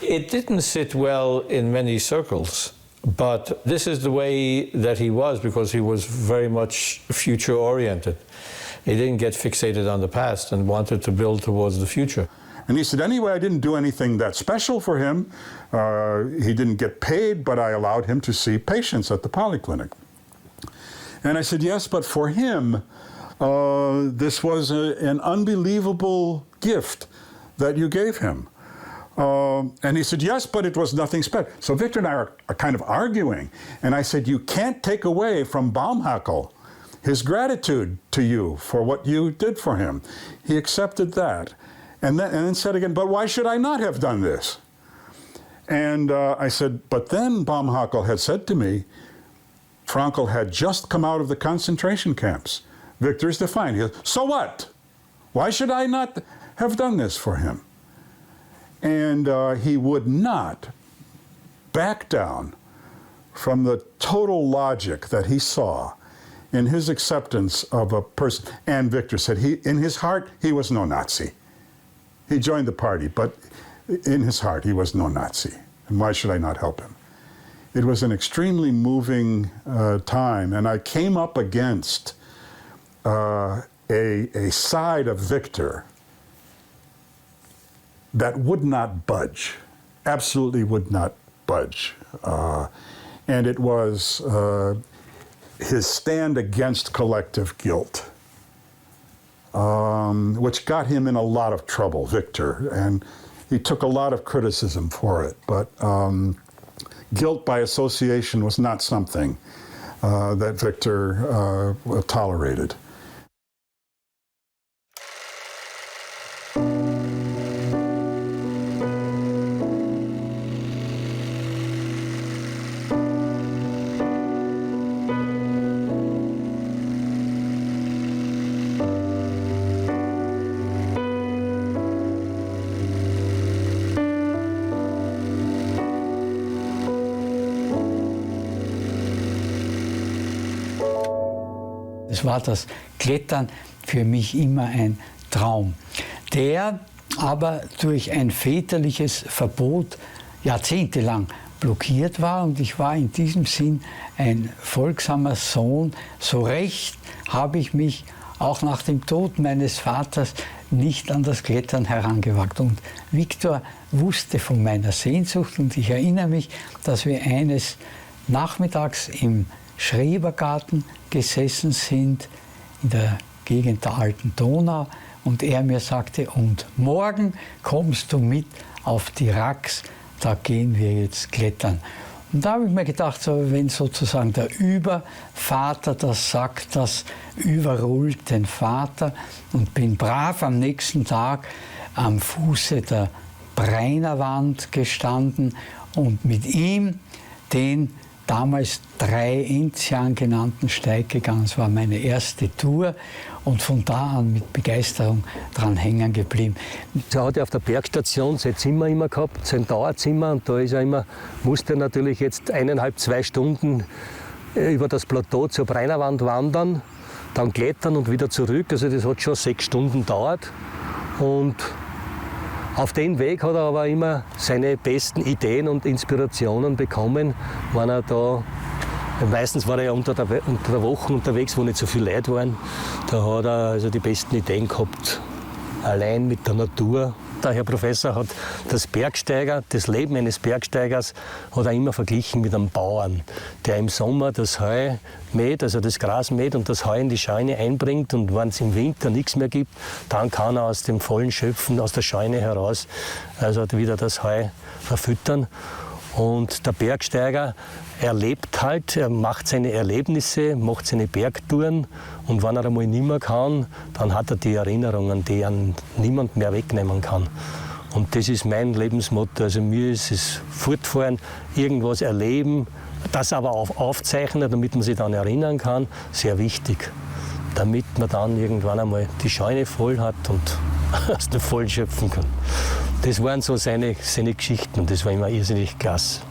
It didn't sit well in many circles, but this is the way that he was, because he was very much future-oriented. He didn't get fixated on the past and wanted to build towards the future. And he said, anyway, I didn't do anything that special for him. He didn't get paid, but I allowed him to see patients at the Polyclinic. And I said, yes, but for him, this was an unbelievable gift that you gave him. And he said, yes, but it was nothing special. So Viktor and I are kind of arguing. And I said, you can't take away from Baumhackel his gratitude to you for what you did for him. He accepted that. And then said again, but why should I not have done this? And I said, but then Baumhackel had said to me, Frankl had just come out of the concentration camps. Viktor's defiant. He goes, so what? Why should I not have done this for him? And he would not back down from the total logic that he saw in his acceptance of a person. And Viktor said, in his heart, he was no Nazi. He joined the party, but in his heart, he was no Nazi. And why should I not help him? It was an extremely moving time, and I came up against a side of Viktor that would not budge, absolutely would not budge. And it was his stand against collective guilt. Which got him in a lot of trouble, Viktor, and he took a lot of criticism for it. But guilt by association was not something that Viktor tolerated. Es war das Klettern für mich immer ein Traum, der aber durch ein väterliches Verbot jahrzehntelang blockiert war, und ich war in diesem Sinn ein folgsamer Sohn. So recht habe ich mich auch nach dem Tod meines Vaters nicht an das Klettern herangewagt. Und Viktor wusste von meiner Sehnsucht, und ich erinnere mich, dass wir eines Nachmittags im Schrebergarten gesessen sind, in der Gegend der alten Donau, und er mir sagte, und morgen kommst du mit auf die Rax, da gehen wir jetzt klettern. Und da habe ich mir gedacht, so, wenn sozusagen der Übervater das sagt, das überrollt den Vater, und bin brav am nächsten Tag am Fuße der Breinerwand gestanden und mit ihm den damals 3 Enzian genannten Steig gegangen. Es war meine erste Tour, und von da an mit Begeisterung dran hängen geblieben. Er hat ja auf der Bergstation sein Zimmer immer gehabt, sein Dauerzimmer, und da ist er immer, musste natürlich jetzt 1,5, 2 Stunden über das Plateau zur Breinerwand wandern, dann klettern und wieder zurück. Also das hat schon 6 Stunden gedauert. Und auf den Weg hat er aber immer seine besten Ideen und Inspirationen bekommen, wenn er da, meistens war er ja unter der Woche unterwegs, wo nicht so viele Leute waren. Da hat er also die besten Ideen gehabt, allein mit der Natur. Der Herr Professor hat das Leben eines Bergsteigers hat er immer verglichen mit einem Bauern, der im Sommer das Heu mäht, also das Gras mäht und das Heu in die Scheune einbringt, und wenn es im Winter nichts mehr gibt, dann kann er aus dem vollen Schöpfen, aus der Scheune heraus, also wieder das Heu verfüttern. Und der Bergsteiger erlebt halt, er macht seine Erlebnisse, macht seine Bergtouren, und wenn er einmal nicht mehr kann, dann hat er die Erinnerungen, die an niemand mehr wegnehmen kann. Und das ist mein Lebensmotto. Also mir ist es fortfahren, irgendwas erleben, das aber auch aufzeichnen, damit man sich dann erinnern kann, sehr wichtig. Damit man dann irgendwann einmal die Scheune voll hat und aus dem Vollen schöpfen kann. Das waren so seine Geschichten, und das war immer irrsinnig klasse.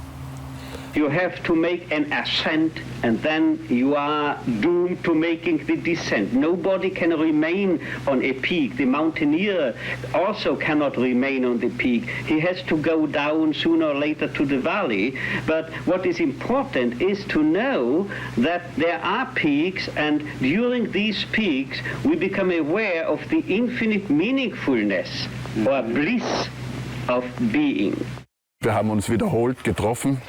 You have to make an ascent, and then you are doomed to making the descent. Nobody can remain on a peak. The mountaineer also cannot remain on the peak. He has to go down sooner or later to the valley. But what is important is to know that there are peaks, and during these peaks we become aware of the infinite meaningfulness or bliss of being. Wir haben uns wiederholt getroffen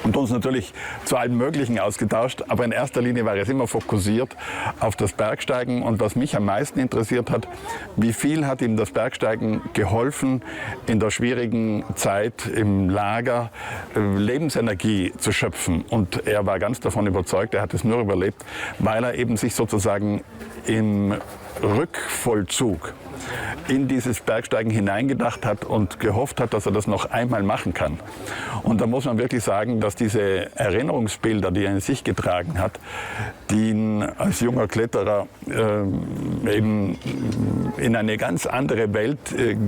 und uns natürlich zu allem Möglichen ausgetauscht, aber in erster Linie war es immer fokussiert auf das Bergsteigen. Und was mich am meisten interessiert hat, wie viel hat ihm das Bergsteigen geholfen, in der schwierigen Zeit im Lager Lebensenergie zu schöpfen. Und er war ganz davon überzeugt, er hat es nur überlebt, weil er eben sich sozusagen im Rückvollzug in dieses Bergsteigen hineingedacht hat und gehofft hat, dass er das noch einmal machen kann. Und da muss man wirklich sagen, dass diese Erinnerungsbilder, die er in sich getragen hat, die ihn als junger Kletterer eben in eine ganz andere Welt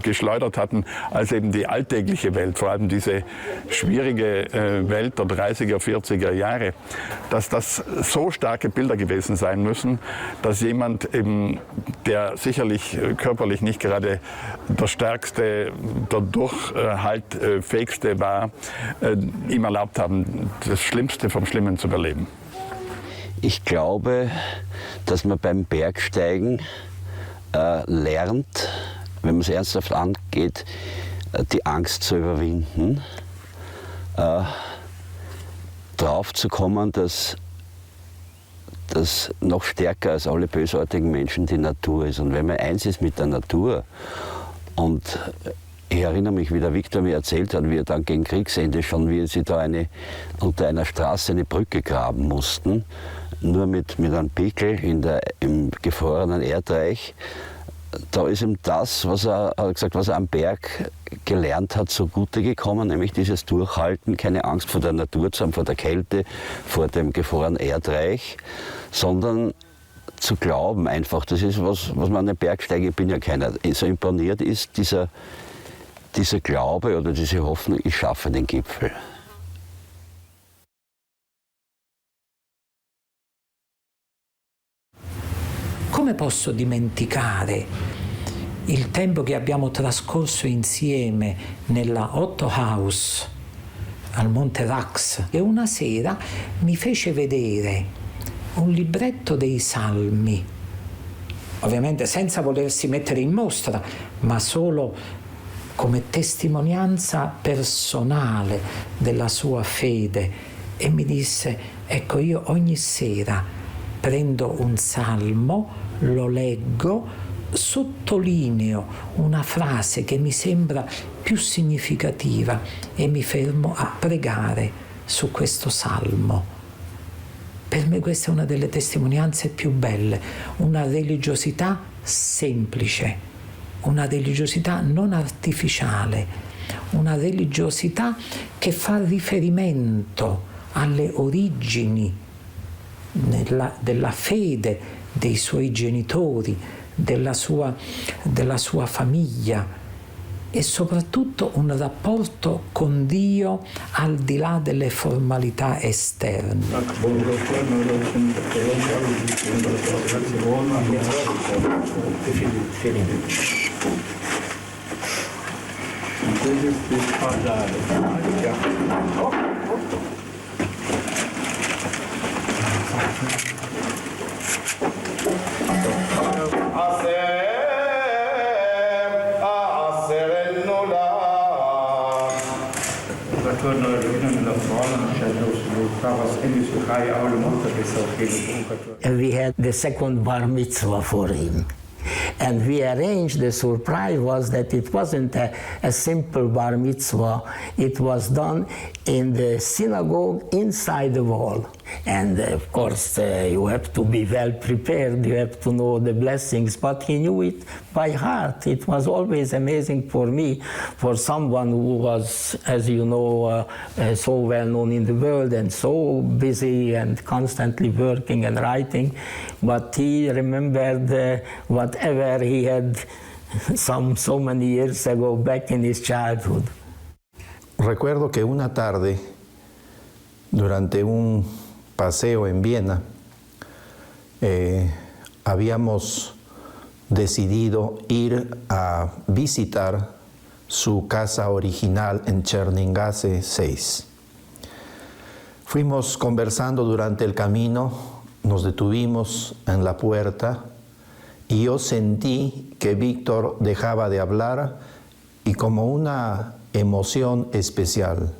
geschleudert hatten, als eben die alltägliche Welt, vor allem diese schwierige Welt der 30er, 40er Jahre, dass das so starke Bilder gewesen sein müssen, dass jemand eben, der sicherlich körperlich nicht gerade der stärkste, der durchhaltfähigste war, ihm erlaubt haben, das Schlimmste vom Schlimmen zu überleben. Ich glaube, dass man beim Bergsteigen lernt, wenn man es ernsthaft angeht, die Angst zu überwinden, drauf zu kommen, dass das noch stärker als alle bösartigen Menschen die Natur ist. Und wenn man eins ist mit der Natur, und ich erinnere mich, wie der Viktor mir erzählt hat, wie er dann gegen Kriegsende schon, wie sie da unter einer Straße eine Brücke graben mussten, nur mit einem Pickel im gefrorenen Erdreich. Da ist ihm das, was er am Berg gelernt hat, zugute gekommen, nämlich dieses Durchhalten, keine Angst vor der Natur zu haben, vor der Kälte, vor dem gefrorenen Erdreich, sondern zu glauben einfach. Das ist was man an den Bergsteigen, ich bin ja keiner, so imponiert ist, dieser Glaube oder diese Hoffnung, ich schaffe den Gipfel. come posso dimenticare il tempo che abbiamo trascorso insieme nella Otto House al Monte Rax, e una sera mi fece vedere un libretto dei Salmi, ovviamente senza volersi mettere in mostra, ma solo come testimonianza personale della sua fede, e mi disse: ecco, io ogni sera prendo un salmo, lo leggo, sottolineo una frase che mi sembra più significativa e mi fermo a pregare su questo salmo. Per me questa è una delle testimonianze più belle, una religiosità semplice, una religiosità non artificiale, una religiosità che fa riferimento alle origini della fede dei suoi genitori, della sua famiglia, e soprattutto un rapporto con Dio al di là delle formalità esterne. And we had the second bar mitzvah for him. And we arranged, the surprise was that it wasn't a simple bar mitzvah. It was done in the synagogue inside the wall. And of course, you have to be well prepared, you have to know the blessings, but he knew it by heart. It was always amazing for me, for someone who was, as you know, so well known in the world and so busy and constantly working and writing, but he remembered whatever he had so many years ago back in his childhood. Recuerdo que una tarde, durante un paseo en Viena, habíamos decidido ir a visitar su casa original en Czerningasse 6. Fuimos conversando durante el camino, nos detuvimos en la puerta y yo sentí que Viktor dejaba de hablar y como una emoción especial.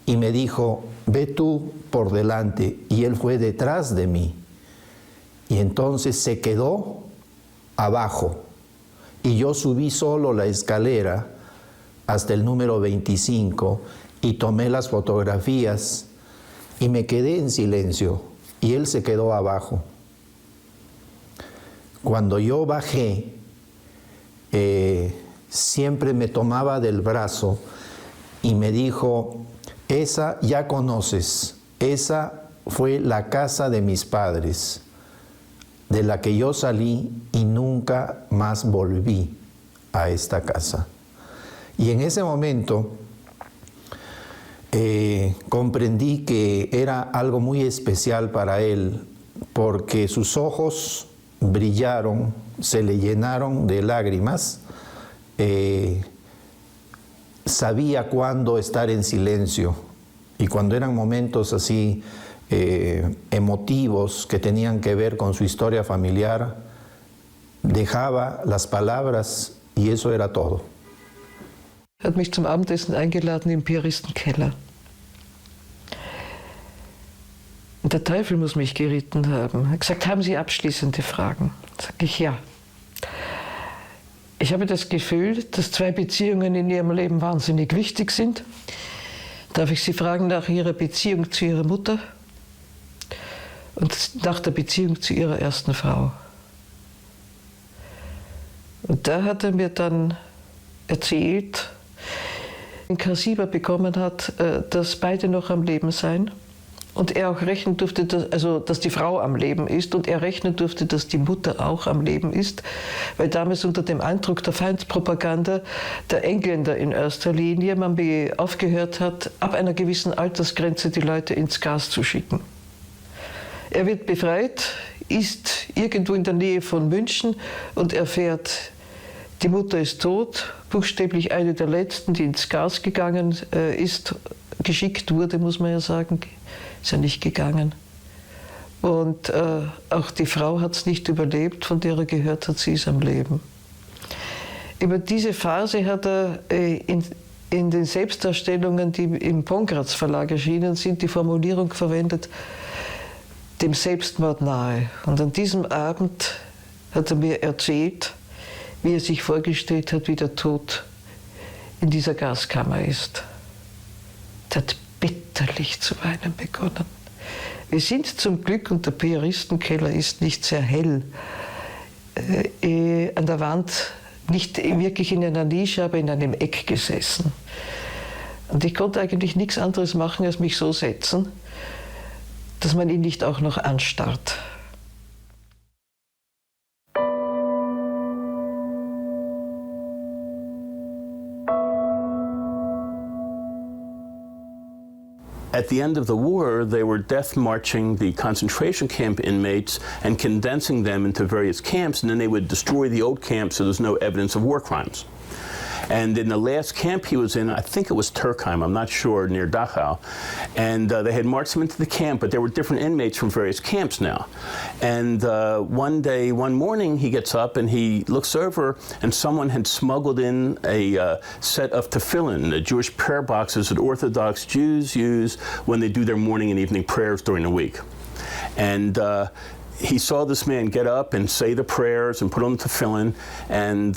Y me dijo: ve tú por delante, y él fue detrás de mí. Y entonces se quedó abajo, y yo subí solo la escalera hasta el número 25 y tomé las fotografías y me quedé en silencio, y él se quedó abajo. Cuando yo bajé, siempre me tomaba del brazo y me dijo: esa ya conoces, esa fue la casa de mis padres, de la que yo salí y nunca más volví a esta casa. Y en ese momento comprendí que era algo muy especial para él, porque sus ojos brillaron, se le llenaron de lágrimas. Sabía cuándo estar en silencio, y cuando eran momentos así emotivos que tenían que ver con su historia familiar, dejaba las palabras y eso era todo. Er hat mich zum Abendessen eingeladen im Piaristenkeller. Und der Teufel muss mich geritten haben. Er hat gesagt: haben Sie abschließende Fragen? Sag ich: ja. Ich habe das Gefühl, dass zwei Beziehungen in Ihrem Leben wahnsinnig wichtig sind. Darf ich Sie fragen nach Ihrer Beziehung zu Ihrer Mutter und nach der Beziehung zu Ihrer ersten Frau? Und da hat er mir dann erzählt, Karl Sieber bekommen hat, dass beide noch am Leben seien. Und er auch rechnen durfte, dass die Frau am Leben ist, und er rechnen durfte, dass die Mutter auch am Leben ist, weil damals unter dem Eindruck der Feindpropaganda der Engländer in erster Linie man aufgehört hat, ab einer gewissen Altersgrenze die Leute ins Gas zu schicken. Er wird befreit ist irgendwo in der Nähe von München und erfährt, die Mutter ist tot, buchstäblich eine der letzten, die ins Gas gegangen ist, geschickt wurde, muss man ja sagen, ist ja nicht gegangen. Und auch die Frau hat es nicht überlebt, von der er gehört hat, sie ist am Leben. Über diese Phase hat er in den Selbstdarstellungen, die im Pongratz Verlag erschienen sind, die Formulierung verwendet, dem Selbstmord nahe. Und an diesem Abend hat er mir erzählt, wie er sich vorgestellt hat, wie der Tod in dieser Gaskammer ist. Er hat bitterlich zu weinen begonnen. Wir sind zum Glück, und der Piaristenkeller ist nicht sehr hell, an der Wand nicht wirklich in einer Nische, aber in einem Eck gesessen. Und ich konnte eigentlich nichts anderes machen, als mich so setzen, dass man ihn nicht auch noch anstarrt. At the end of the war, they were death marching the concentration camp inmates and condensing them into various camps, and then they would destroy the old camps so there's no evidence of war crimes. And in the last camp he was in, I think it was Turkheim, I'm not sure, near Dachau, and they had marched him into the camp, but there were different inmates from various camps now. And one morning he gets up and he looks over and someone had smuggled in a set of tefillin, the Jewish prayer boxes that Orthodox Jews use when they do their morning and evening prayers during the week. And he saw this man get up and say the prayers and put on the tefillin, and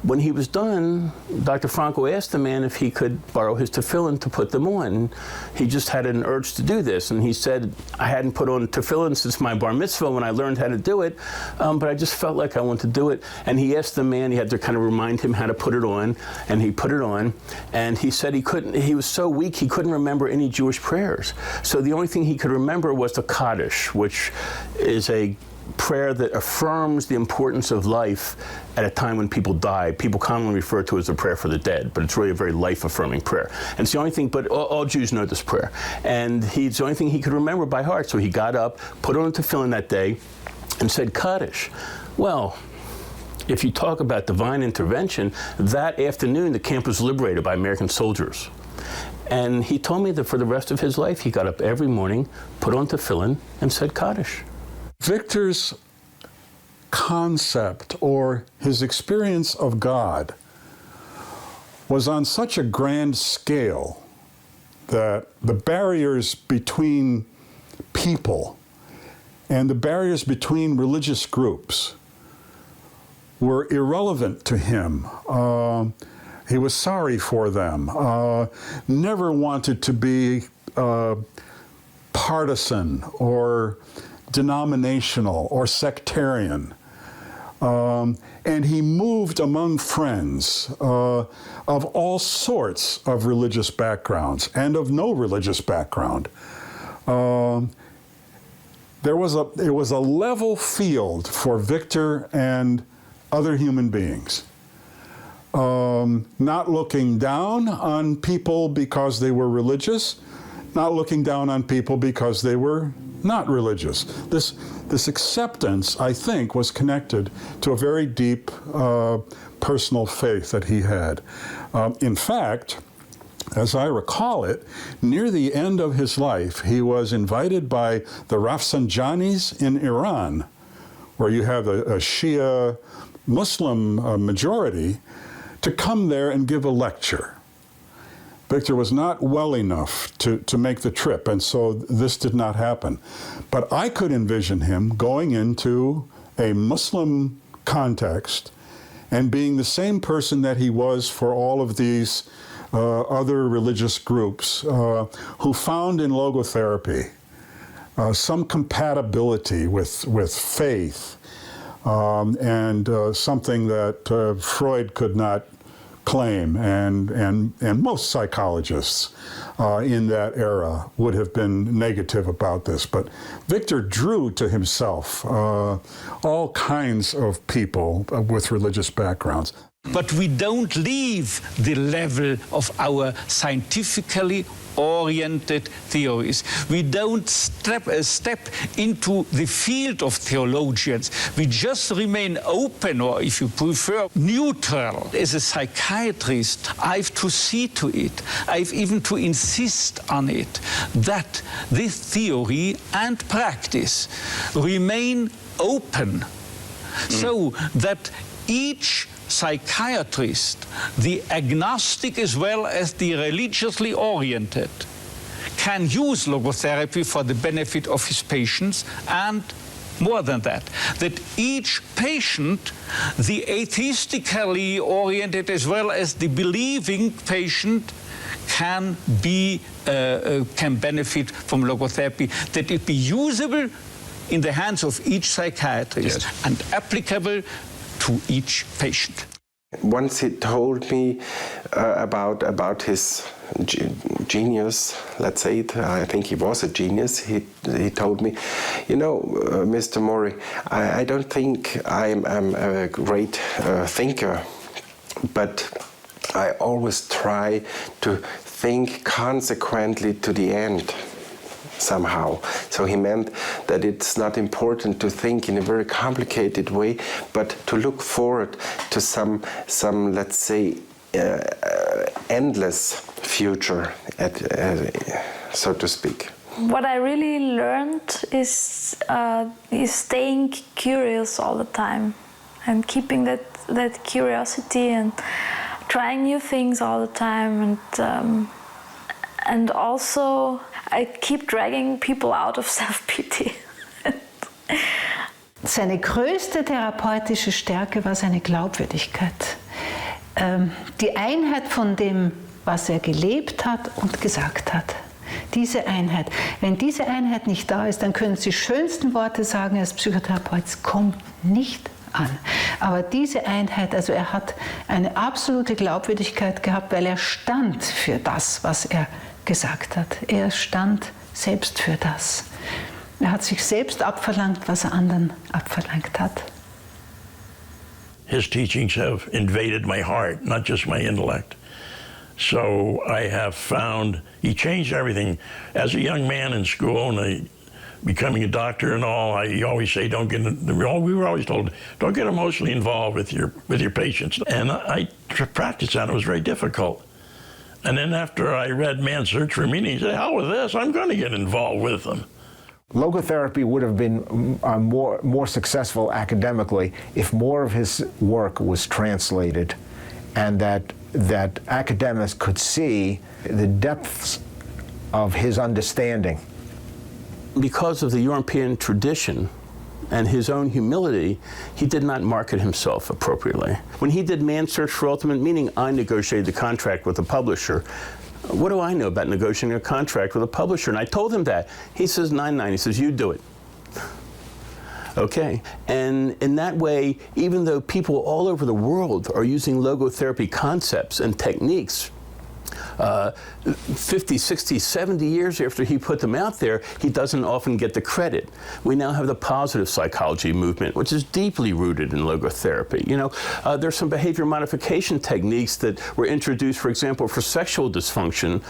when he was done, Dr. Franco asked the man if he could borrow his tefillin to put them on. He just had an urge to do this, and he said, I hadn't put on tefillin since my bar mitzvah when I learned how to do it, but I just felt like I wanted to do it. And he asked the man, he had to kind of remind him how to put it on, and he put it on, and he said he was so weak he couldn't remember any Jewish prayers. So the only thing he could remember was the Kaddish, which is a prayer that affirms the importance of life at a time when people die. People commonly refer to it as a prayer for the dead, but it's really a very life-affirming prayer. And it's the only thing, but all Jews know this prayer. And it's the only thing he could remember by heart. So he got up, put on tefillin that day, and said Kaddish. Well, if you talk about divine intervention, that afternoon the camp was liberated by American soldiers. And he told me that for the rest of his life, he got up every morning, put on tefillin, and said Kaddish. Viktor's concept or his experience of God was on such a grand scale that the barriers between people and the barriers between religious groups were irrelevant to him. He was sorry for them, never wanted to be partisan or denominational or sectarian. And he moved among friends of all sorts of religious backgrounds and of no religious background. It was a level field for Viktor and other human beings. Not looking down on people because they were religious, not looking down on people because they were not religious. This acceptance, I think, was connected to a very deep personal faith that he had. In fact, as I recall it, near the end of his life, he was invited by the Rafsanjanis in Iran, where you have a Shia Muslim majority, to come there and give a lecture. Viktor was not well enough to make the trip, and so this did not happen. But I could envision him going into a Muslim context and being the same person that he was for all of these other religious groups who found in logotherapy some compatibility with faith and something that Freud could not claim, and most psychologists in that era would have been negative about this. But Viktor drew to himself all kinds of people with religious backgrounds. But we don't leave the level of our scientifically oriented theories. We don't step into the field of theologians. We just remain open, or if you prefer, neutral. As a psychiatrist, I have to see to it, I have even to insist on it, that this theory and practice remain open, so that each psychiatrist, the agnostic as well as the religiously oriented, can use logotherapy for the benefit of his patients, and more than that, that each patient, the atheistically oriented as well as the believing patient, can benefit from logotherapy, that it be usable in the hands of each psychiatrist and applicable to each patient. Once he told me about his genius, let's say it, I think he was a genius. He told me, you know, Mr. Mori, I don't think I'm a great thinker, but I always try to think consequently to the end. Somehow. So he meant that it's not important to think in a very complicated way, but to look forward to some let's say, endless future, so to speak. What I really learned is staying curious all the time and keeping that curiosity and trying new things all the time, and also I keep dragging people out of self-pity. Seine größte therapeutische Stärke war seine Glaubwürdigkeit. Die Einheit von dem, was er gelebt hat und gesagt hat. Diese Einheit. Wenn diese Einheit nicht da ist, dann können Sie die schönsten Worte sagen als Psychotherapeut, es kommt nicht an. Aber diese Einheit, also er hat eine absolute Glaubwürdigkeit gehabt, weil er stand für das, was er gesagt hat. Er stand selbst für das. Er hat sich selbst abverlangt, was er anderen abverlangt hat. His teachings have invaded my heart, not just my intellect. So I have found he changed everything. As a young man in school and becoming a doctor and all, you always say, we were always told, don't get emotionally involved with your patients. And I practiced that. It was very difficult. And then after I read Man's Search for Meaning, I said, hell with this, I'm going to get involved with them. Logotherapy would have been more successful academically if more of his work was translated, and that academics could see the depths of his understanding. Because of the European tradition and his own humility, he did not market himself appropriately. When he did Man's Search for Ultimate Meaning, I negotiated the contract with the publisher. What do I know about negotiating a contract with a publisher? And I told him that. He says, 9.9. He says, you do it. Okay. And in that way, even though people all over the world are using logotherapy concepts and techniques, 50, 60, 70 years after he put them out there, he doesn't often get the credit. We now have the positive psychology movement, which is deeply rooted in logotherapy. You know, there's some behavior modification techniques that were introduced, for example, for sexual dysfunction,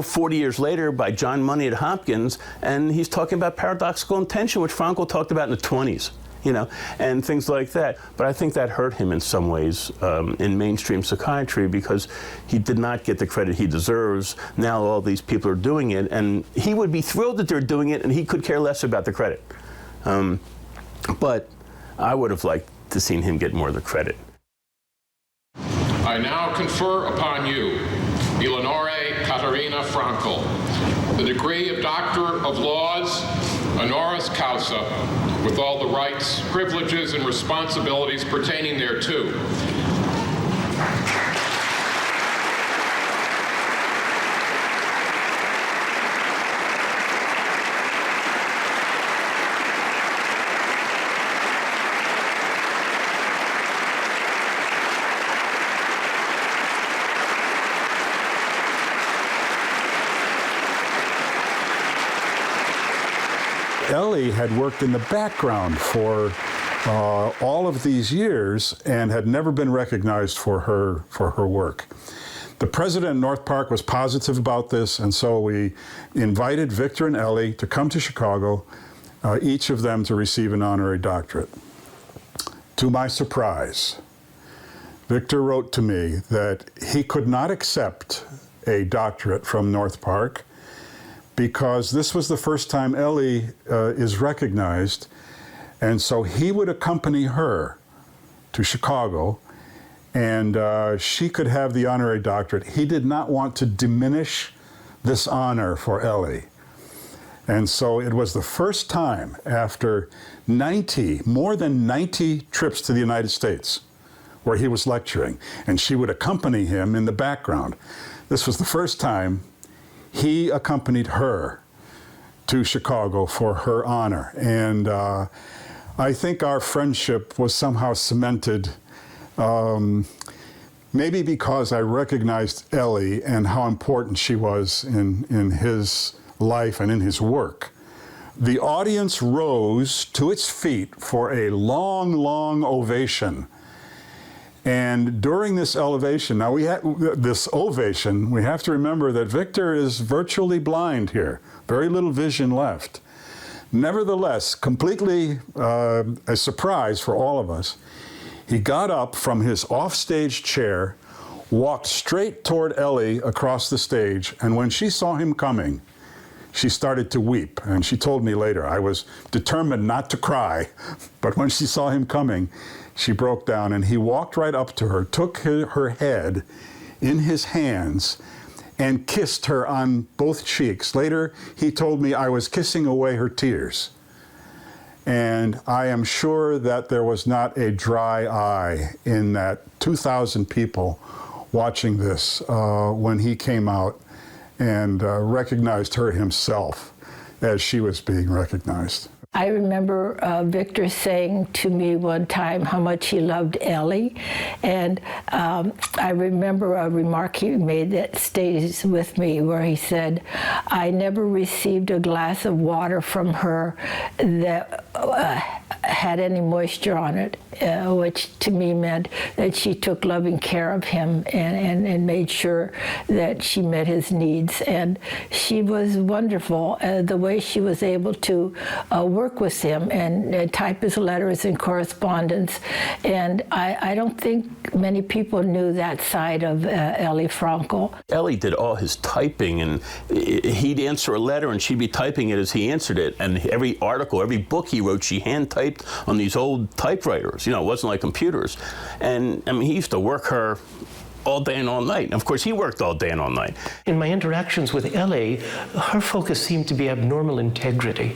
40 years later by John Money at Hopkins, and he's talking about paradoxical intention, which Frankl talked about in the 20s. You know, and things like that. But I think that hurt him in some ways in mainstream psychiatry, because he did not get the credit he deserves. Now all these people are doing it, and he would be thrilled that they're doing it, and he could care less about the credit. But I would have liked to seen him get more of the credit. I now confer upon you, Eleonore Katarina Frankl, the degree of Doctor of Laws, honoris causa, with all the rights, privileges, and responsibilities pertaining thereto. Ellie had worked in the background for all of these years and had never been recognized for her work. The president of North Park was positive about this, and so we invited Viktor and Ellie to come to Chicago, each of them to receive an honorary doctorate. To my surprise, Viktor wrote to me that he could not accept a doctorate from North Park because this was the first time Ellie is recognized, and so he would accompany her to Chicago, and she could have the honorary doctorate. He did not want to diminish this honor for Ellie. And so it was the first time after more than 90 trips to the United States where he was lecturing, and she would accompany him in the background. This was the first time he accompanied her to Chicago for her honor. And I think our friendship was somehow cemented, maybe because I recognized Ellie and how important she was in his life and in his work. The audience rose to its feet for a long, long ovation. And during this ovation, we have to remember that Viktor is virtually blind here, very little vision left. Nevertheless, completely a surprise for all of us, he got up from his offstage chair, walked straight toward Ellie across the stage, and when she saw him coming, she started to weep. And she told me later, I was determined not to cry, but when she saw him coming, she broke down, and he walked right up to her, took her head in his hands, and kissed her on both cheeks. Later, he told me I was kissing away her tears. And I am sure that there was not a dry eye in that 2,000 people watching this when he came out and recognized her himself as she was being recognized. I remember Viktor saying to me one time how much he loved Ellie, and I remember a remark he made that stays with me where he said, I never received a glass of water from her that had any moisture on it, which to me meant that she took loving care of him and made sure that she met his needs. And she was wonderful, the way she was able to work with him and type his letters and correspondence. And I don't think many people knew that side of Ellie Frankel. Ellie did all his typing, and he'd answer a letter and she'd be typing it as he answered it. And every article, every book he wrote, she hand typed on these old typewriters. You know, it wasn't like computers. And I mean, he used to work her all day and all night. And of course, he worked all day and all night. In my interactions with Ellie, her focus seemed to be abnormal integrity,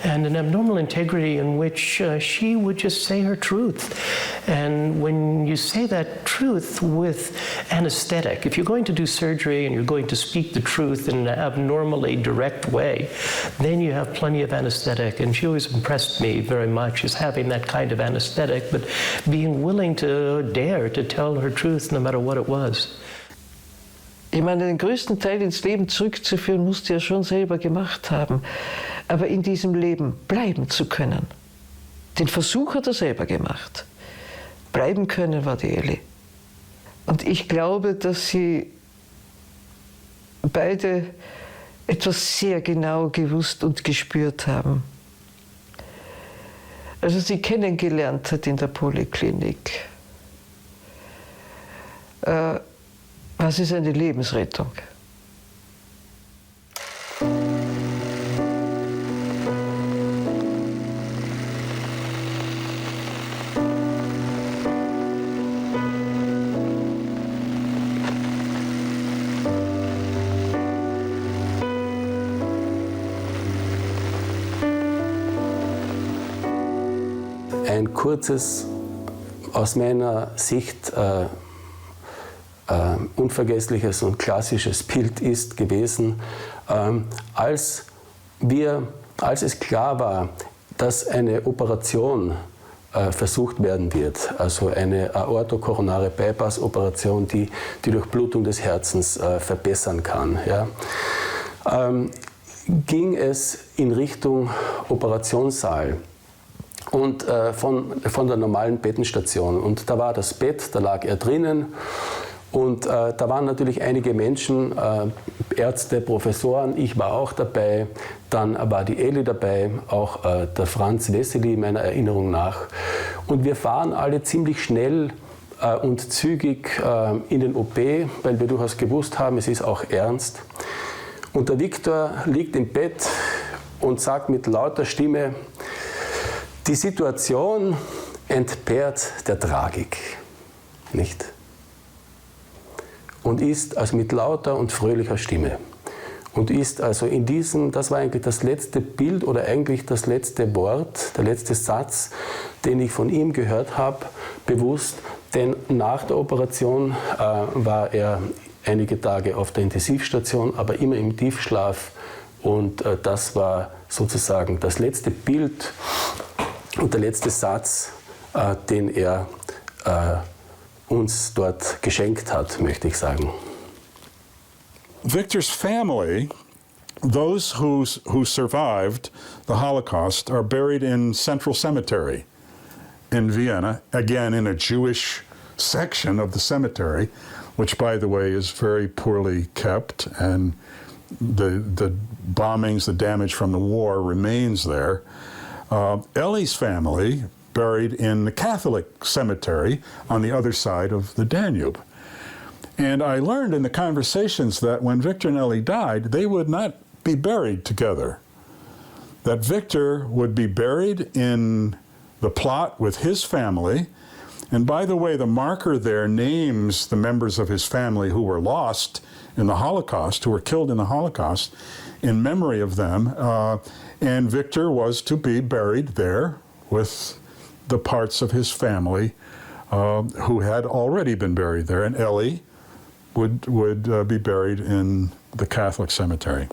and an abnormal integrity in which she would just say her truth. And when you say that truth with anesthetic, if you're going to do surgery and you're going to speak the truth in an abnormally direct way, then you have plenty of anesthetic. And she always impressed me very much as having that kind of anesthetic, but being willing to dare to tell her truth no matter what it was. Ich meine, den größten Teil ins Leben zurückzuführen, musste er schon selber gemacht haben. Aber in diesem Leben bleiben zu können, den Versuch hat er selber gemacht. Bleiben können war die Ellie. Und ich glaube, dass sie beide etwas sehr genau gewusst und gespürt haben. Als er sie kennengelernt hat in der Poliklinik, was ist eine Lebensrettung? Ein kurzes, aus meiner Sicht unvergessliches und klassisches Bild ist gewesen, als es klar war, dass eine Operation versucht werden wird, also eine aortokoronare Bypass-Operation, die die Durchblutung des Herzens verbessern kann, ja, ging es in Richtung Operationssaal. Und von der normalen Bettenstation. Und da war das Bett, da lag er drinnen Und da waren natürlich einige Menschen, Ärzte, Professoren, ich war auch dabei, dann war die Elli dabei, auch der Franz Wessely meiner Erinnerung nach. Und wir fahren alle ziemlich schnell und zügig in den OP, weil wir durchaus gewusst haben, es ist auch ernst. Und der Viktor liegt im Bett und sagt mit lauter Stimme, die Situation entbehrt der Tragik, nicht? Und ist also mit lauter und fröhlicher Stimme. Und ist also in diesem, das war eigentlich das letzte Bild oder eigentlich das letzte Wort, der letzte Satz, den ich von ihm gehört habe, bewusst, denn nach der Operation war er einige Tage auf der Intensivstation, aber immer im Tiefschlaf. Und das war sozusagen das letzte Bild und der letzte Satz, den er uns dort geschenkt hat, möchte ich sagen. Viktor's family, those who survived the Holocaust, are buried in Central Cemetery in Vienna, again in a Jewish section of the cemetery, which, by the way, is very poorly kept, and the bombings, the damage from the war remains there. Ellie's family buried in the Catholic cemetery on the other side of the Danube. And I learned in the conversations that when Viktor and Ellie died, they would not be buried together. That Viktor would be buried in the plot with his family. And by the way, the marker there names the members of his family who were lost in the Holocaust, who were killed in the Holocaust, in memory of them. And Viktor was to be buried there with the parts of his family who had already been buried there. And Ellie would be buried in the Catholic cemetery.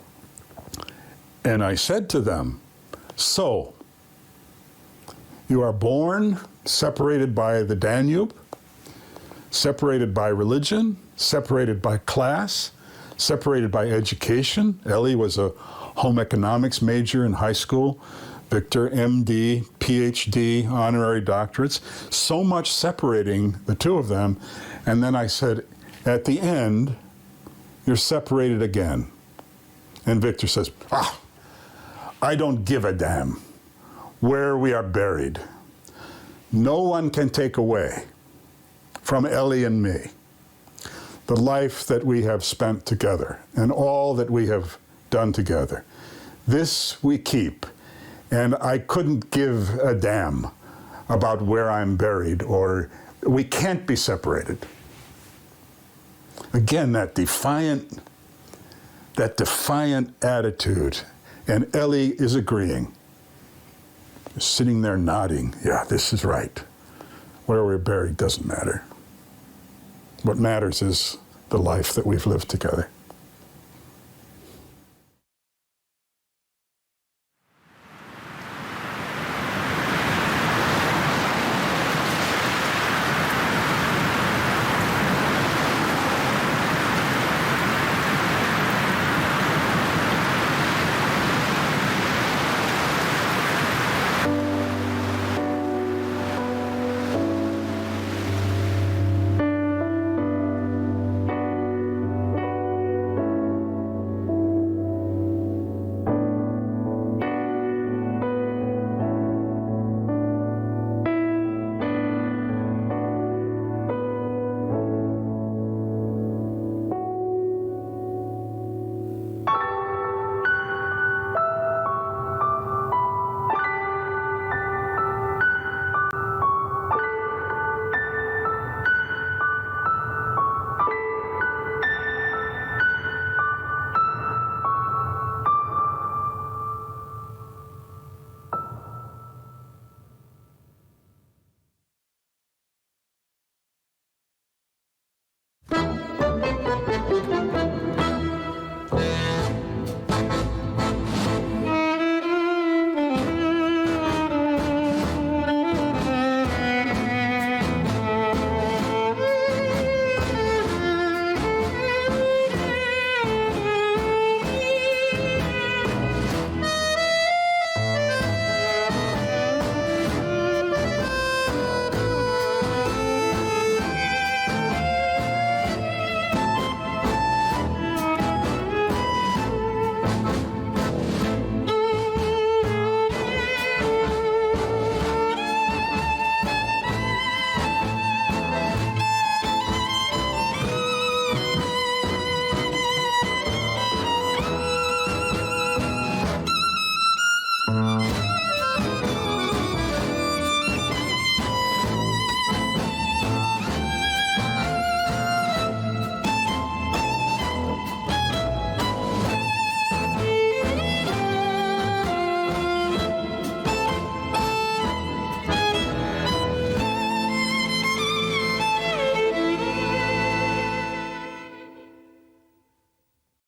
And I said to them, so, you are born separated by the Danube, separated by religion, separated by class, separated by education. Ellie was a home economics major in high school. Viktor, MD, PhD, honorary doctorates. So much separating the two of them. And then I said, at the end, you're separated again. And Viktor says, I don't give a damn where we are buried. No one can take away from Ellie and me the life that we have spent together and all that we have done together. This we keep, and I couldn't give a damn about where I'm buried, or we can't be separated. Again, that defiant attitude, and Ellie is agreeing. Sitting there nodding, yeah, this is right. Where we're buried doesn't matter. What matters is the life that we've lived together.